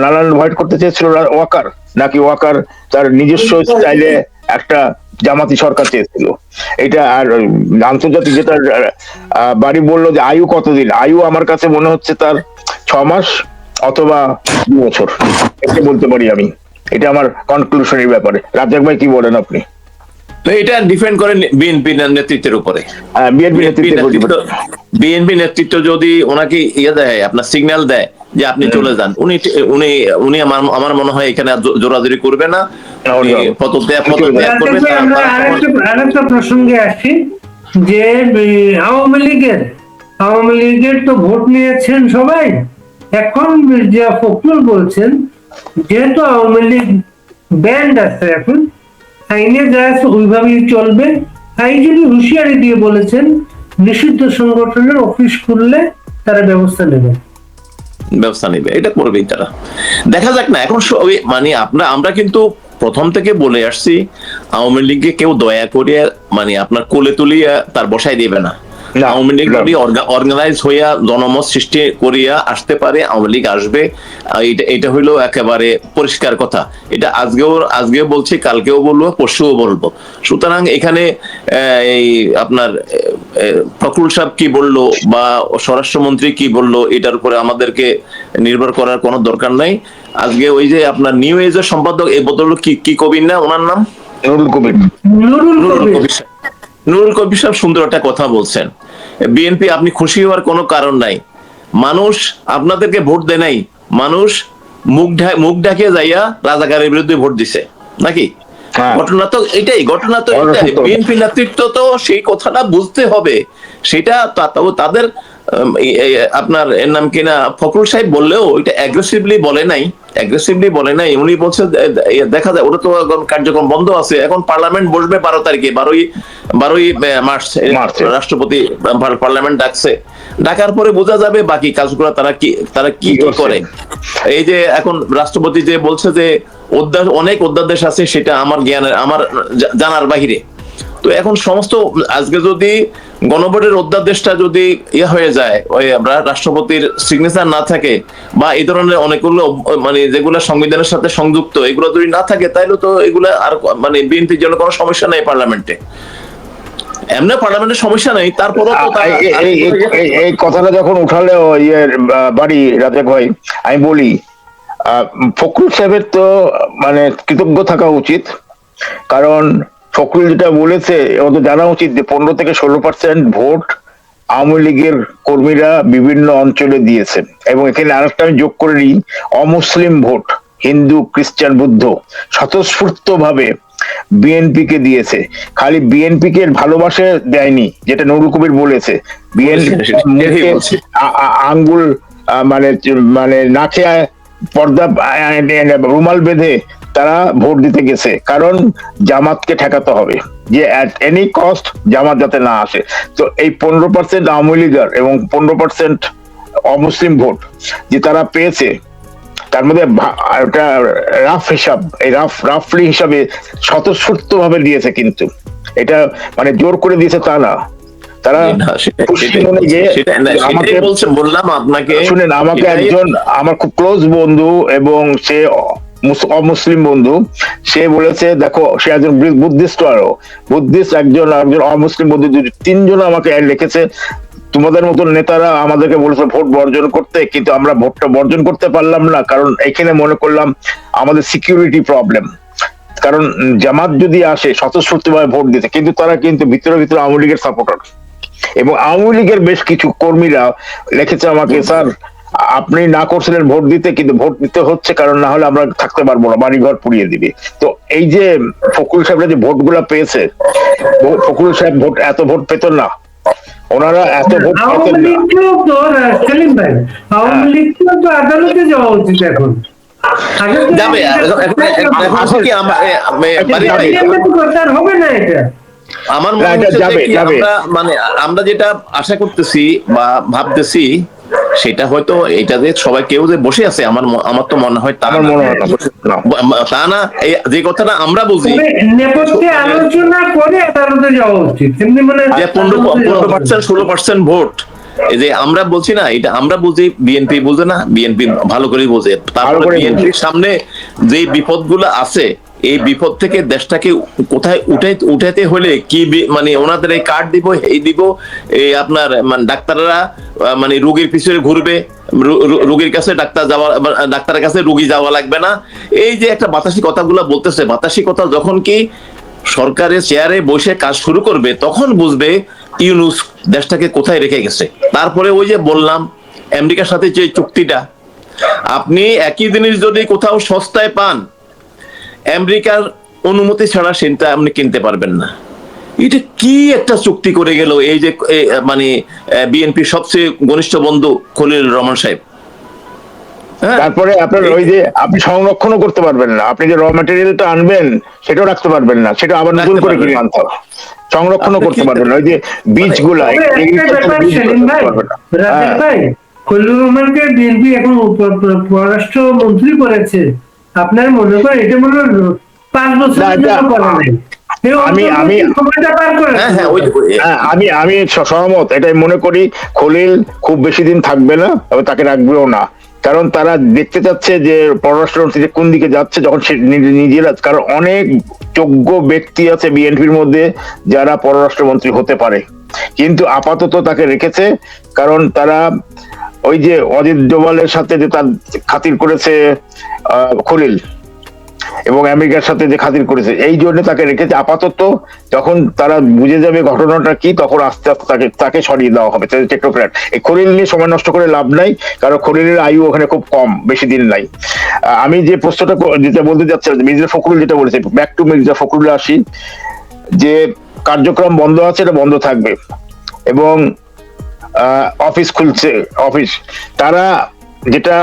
নানান ভয়েড করতে চেয়েছিল ওয়াকার, নাকি ওয়াকার তার নিজস্ব স্টাইলে একটা জামাতি সরকার চেয়েছিল। এটা আর আন্তর্জাতিক যেটা বাড়ি বললো যে আয়ু কতদিন, আয়ু আমার কাছে মনে হচ্ছে তার 6 মাস অথবা 2 বছর, এটা বলতে পারি আমি। এটা আমার কনক্লুশনের ব্যাপারে। রাজ্জাক ভাই কি বলেন আপনি?
তো এটা ডিপেন্ড করে বিএনপি নেতৃত্বের উপরে। বিএনপি নেতৃত্ব যদি ওনাকে দেয়, আপনার সিগন্যাল দেয় যে আপনি চলে যান, উনি আমার মনে হয় এখানে জোরাজুরি করবে না,
আরেকটা প্রসঙ্গে আসি, যে আওয়ামী লীগের তো ভোট নিয়েছেন সবাই। এখন মির্জা ফখরুল বলছেন যেহেতু আওয়ামী লীগ ব্যান্ড আছে, এখন আইনে যা আছে ওইভাবেই চলবে। আইনজীবী হুঁশিয়ারি দিয়ে বলেছেন নিষিদ্ধ সংগঠনের অফিস খুললে তারা ব্যবস্থা নেবে।
এটা করবেই তারা, দেখা যাক না। এখন মানে আমরা কিন্তু প্রথম থেকে বলে আসছি আওয়ামী লীগকে কেউ দয়া করিয়া আপনার কোলে তুলিয়া তার বসাই দেবে না। আওয়ামী লীগ যদি অর্গানাইজ হইয়া জনমত সৃষ্টি করিয়া আসতে পারে, আওয়ামী লীগ আসবে। এটা হইলো একেবারে পরিষ্কার কথা। এটা আজকেও বলছি, কালকেও বলবো, পরশুও বলবো। সুতরাং এখানে এই আপনার ফখরুল সাহেব কি বললো বা স্বরাষ্ট্রমন্ত্রী কি বললো, এটার উপরে আমাদেরকে নির্ভর করার কোনো দরকার নাই। আজকে ওই যে আপনার নিউ এজের সম্পাদক এই বদল কি কবির না, ওনার নাম নুরুল কবির সাহেব সুন্দর একটা কথা বলছেন, বিএনপি আপনি খুশি হওয়ার কোনো কারণ নাই, মানুষ আপনাদেরকে ভোট দেয় নাই, মানুষ মুখ ঢাকে যাইয়া রাজাকারের বিরুদ্ধে ভোট দিছে নাকি?
হ্যাঁ।
ঘটনা তো এটাই বিএনপি নেতৃত্ব তো সেই কথাটা বুঝতে হবে। সেটা তাদের আপনার এর নাম কিনা ফখরুল সাহেব বললেও এটা অ্যাগ্রেসিভলি বলে নাই। উনি বলছে দেখা যায় ওটা তো কার্যক্রম বন্ধ আছে, এখন পার্লামেন্ট বসবে 12 তারিখে, 12ই মার্চ রাষ্ট্রপতি পার্লামেন্ট ডাকার পরে বোঝা যাবে বাকি কাজগুলো তারা কি করে। এই যে এখন রাষ্ট্রপতি যে বলছে যে অনেক অধ্যাদেশ আছে, সেটা আমার জানার বাহিরে। তো এখন সমস্ত আজকে যদি গণভোটের অধ্যাদেশটা যদি হয়ে যায়, ওই রাষ্ট্রপতির সিগনেচার না থাকে, বা এই ধরনের অনেকগুলো মানে যেগুলো সংবিধানের সাথে সংযুক্ত, এগুলো যদি না থাকে, তাহলে তো এগুলো আর মানে বিএনপির জন্য কোনো সমস্যা নেই পার্লামেন্টে। এমনি পার্লামেন্টের সমস্যা নেই, তারপরও
এই কথাটা যখন উঠালে বাড়ি রাজাক ভাই, আমি বলি ফখরুল সাহেবের তো মানে কৃতজ্ঞ থাকা উচিত। কারণ ফখরুল যেটা বলেছে, ও তো জানা উচিত যে 15 থেকে 16% ভোট আওয়ামী লীগের কর্মীরা বিভিন্ন অঞ্চলে দিয়েছেন। এবং এখানে আরেকটা আমি যোগ করে নিই, অমুসলিম ভোট, হিন্দু, খ্রিস্টান, বুদ্ধ স্বতঃস্ফূর্ত ভাবে বিএনপি কে দিয়েছে। খালি বিএনপি কে ভালোবাসে দেয়নি, যেটা নুরুল কবির বলেছে, বিএনপি আঙ্গুল মানে মানে নাকে পর্দা রুমাল বেঁধে তারা ভোট দিতে গেছে, কারণ জামাতকে ঠেকাতে হবে, যে অ্যাট এনি কস্ট জামাত যাতে না আসে। তো এই 15% আওয়ামী লীগের এবং 15% অমুসলিম ভোট যে তারা পেয়েছে, তার মধ্যে রাফ হিসাব, এই রাফলি হিসাবে স্বতঃস্ফূর্ত ভাবে দিয়েছে, কিন্তু এটা মানে জোর করে দিয়েছে তা না। তারা
বললাম আপনাকে,
শুনেন, আমাকে একজন আমার খুব ক্লোজ বন্ধু এবং সে অমুসলিম বন্ধু, সে বলেছে দেখো, সে একজন বুদ্ধিস্ট, একজন অমুসলিম বন্ধু, 3 জন আমাকে লিখেছে, তোমাদের মতন নেতারা আমাদেরকে বলেছে ভোট বর্জন করতে, কিন্তু আমরা ভোটটা বর্জন করতে পারলাম না, কারণ এখানে মনে করলাম আমাদের সিকিউরিটি প্রবলেম। কারণ জামাত যদি আসে স্বতঃস্ফূর্ত ভাবে ভোট দিতে, কিন্তু তারা কিন্তু ভিতরে আওয়ামী লীগের সাপোর্টার। এবং আওয়ামী লীগের বেশ কিছু কর্মীরা লিখেছে আমাকে, স্যার আপনি না করছিলেন ভোট দিতে, কিন্তু ভোট দিতে হচ্ছে, কারণ না হলে আমরা থাকতে পারবো না, বাড়িঘর পুড়িয়ে দিবে। তো এই যে ফখরুল সাহেবরা যে ভোট গুলা পেয়েছে, ফখরুল সাহেব এত ভোট পেত না, ওনারা এত ভোট পেতেন না।
আদালতে যাওয়া উচিত এখন।
যাবে
হবে না এটা।
আমার মনে হচ্ছে মানে আমরা যেটা আশা করতেছি বা ভাবতেছি, সেটা হয়তো এটা যে সবাই কেউ যে বসে আছে, আমার তো মনে হয় তা না। যে কথাটা আমরা বুঝি,
নেপথ্যে আলোচনা করে আদালতে যাওয়া উচিত,
যে 15% 16% ভোট, এই যে আমরা বলছি না, এটা আমরা বুঝি, বিএনপি বুঝে না, বিএনপি ভালো করে বোঝে। তারপরে বিএনপির সামনে যে বিপদগুলো আছে, এই বিপদ থেকে দেশটাকে কোথায় উঠাতে হলে কি মানে ওনাদের এই কার্ড দিব, এই দিব, এই আপনার মানে ডাক্তাররা মানে রোগীর পিছনে ঘুরবে, রোগীর কাছে ডাক্তারের কাছে রোগী যাওয়া লাগবে না, এই যে একটা বাতাসি কথাগুলো বলতেছে, বাতাসি কথা যখন কি সরকারের চেয়ারে বসে কাজ শুরু করবে, তখন বুঝবে ইউনূস দেশটাকে কোথায় রেখে গেছে। তারপরে ওই যে বললাম, আমেরিকার সাথে যে চুক্তিটা, আপনি একই জিনিস যদি কোথাও সস্তায় পান, আমেরিকার অনুমতি ছাড়া সেটা আপনি কিনতে পারবেন না। এটা কি একটা চুক্তি করে গেল এই যে মানে বিএনপির সবচেয়ে ঘনিষ্ঠ বন্ধু খলিলুর রহমান সাহেব।
তারপরে আপনার ওই যে আপনি সংরক্ষণও করতে পারবেন না, আপনি যে র ম্যাটেরিয়ালটা আনবেন সেটাও রাখতে পারবেন না, সেটা আবার নতুন করে কিনে আনতে হবে, সংরক্ষণও করতে পারবেন না। ওই যে বীজগুলা
খলিলুর রহমানকে বিএনপি এখন পররাষ্ট্র মন্ত্রী করেছে, আপনার মনে করেন এটা মনে হয় 5 বছর
আমি সহমত, এটাই মনে করি। খলিল খুব বেশি দিন থাকবে না, তাকে রাখবেও না, কারণ তারা দেখতে চাচ্ছে যে পররাষ্ট্রমন্ত্রী যে কোন দিকে যাচ্ছে, যখন সে নিজেরা, কারণ অনেক যোগ্য ব্যক্তি আছে বিএনপির মধ্যে যারা পররাষ্ট্রমন্ত্রী হতে পারে, কিন্তু আপাতত তাকে রেখেছে, কারণ তারা ওই যে অজিত ডোভালের সাথে যে তার খাতির করেছে খলিল, এবং আমেরিকার সাথে যে খাতির করেছে, এই জন্য তাকে রেখেছে। আপাতত যখন তারা বুঝে যাবে ঘটনাটা কি, তখন আস্তে আস্তে তাকে সরিয়ে দেওয়া হবে। টেকনোক্র্যাট, এই খলিল নিয়ে সময় নষ্ট করে লাভ নাই, কারণ খলিলের আয়ু ওখানে খুব কম, বেশি দিন নাই। আমি যে প্রশ্নটা যেটা বলতে যাচ্ছিলাম, মির্জা ফখরুল যেটা বলেছে, ব্যাক টু মির্জা ফখরুল আসি, যে কার্যক্রম বন্ধ আছে, এটা বন্ধ থাকবে, এবং অফিস খুলছে, অফিস তারা যেটা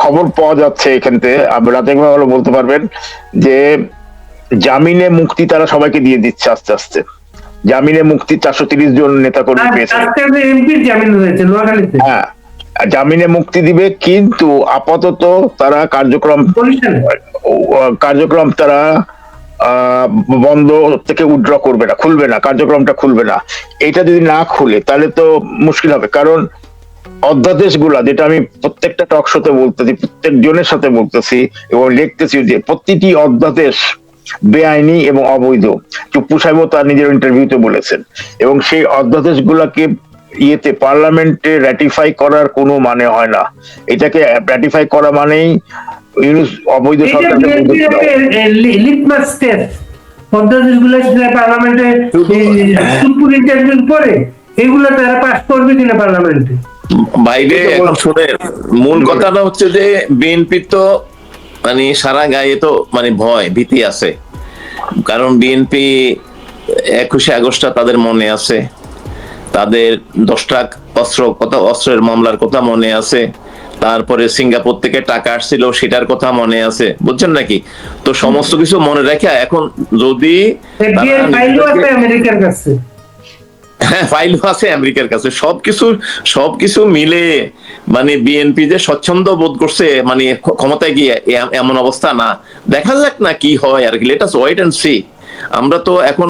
খবর পাওয়া যাচ্ছে এখান থেকে, রাজাক ভাই ভালো বলতে পারবেন, যে জামিনে মুক্তি তারা সবাইকে দিয়ে দিচ্ছে আস্তে আস্তে। জামিনে মুক্তি 430 জন নেতা কর্মী পেয়েছে।
এমপির জামিন হয়েছে নোয়াখালীতে।
হ্যাঁ, জামিনে মুক্তি দিবে, কিন্তু আপাতত তারা কার্যক্রম তারা বন্ধ থেকে উইথড্র করবে না, খুলবে না, কার্যক্রমটা খুলবে না। এটা যদি না খুলে তাহলে তো মুশকিল হবে, কারণ অধ্যাদেশ গুলা, যেটা আমি প্রত্যেকটা টক শোতে বলতেছি, প্রত্যেক জনের সাথে বলতেছি এবং লিখতেছি, যে প্রতিটি অধ্যাদেশ বেআইনি এবং অবৈধ। চুপ্পু সাহেবও তার নিজের ইন্টারভিউতে বলেছেন, এবং সেই অধ্যাদেশ গুলাকে পার্লামেন্টে রাটিফাই করার কোনো মানে হয় না। এটাকে রাটিফাই করা মানেই ইউনুস অবৈধ সরকারকে
লিটমাস টেস্ট। অধ্যাদেশগুলো পার্লামেন্টে সুপ্রিম ইন্টারভিউ পরে এগুলো তারা পাস করবে কিনা পার্লামেন্টে
বাইরে। এখন শুনে মূল কথাটা হচ্ছে যে বিএনপি তো মানে সারা গায়ে তো মানে ভয় ভীতি আছে, কারণ বিএনপি 21শে আগস্টটা তাদের মনে আছে, তাদের 10টা অস্ত্রের মামলার কথা মনে আছে, তারপরে সিঙ্গাপুর থেকে টাকা আসছিল সেটার কথা মনে আছে, বুঝছেন নাকি? তো সমস্ত কিছু মনে রেখে এখন যদি
আমেরিকার কাছে,
হ্যাঁ ফাইলও আছে আমেরিকার কাছে, সবকিছু মিলে মানে বিএনপি যে স্বচ্ছন্দ বোধ করছে মানে ক্ষমতায় গিয়ে, এমন অবস্থা না। দেখা যাক না কি হয় আর কি, let us wait and see. আমরা তো এখন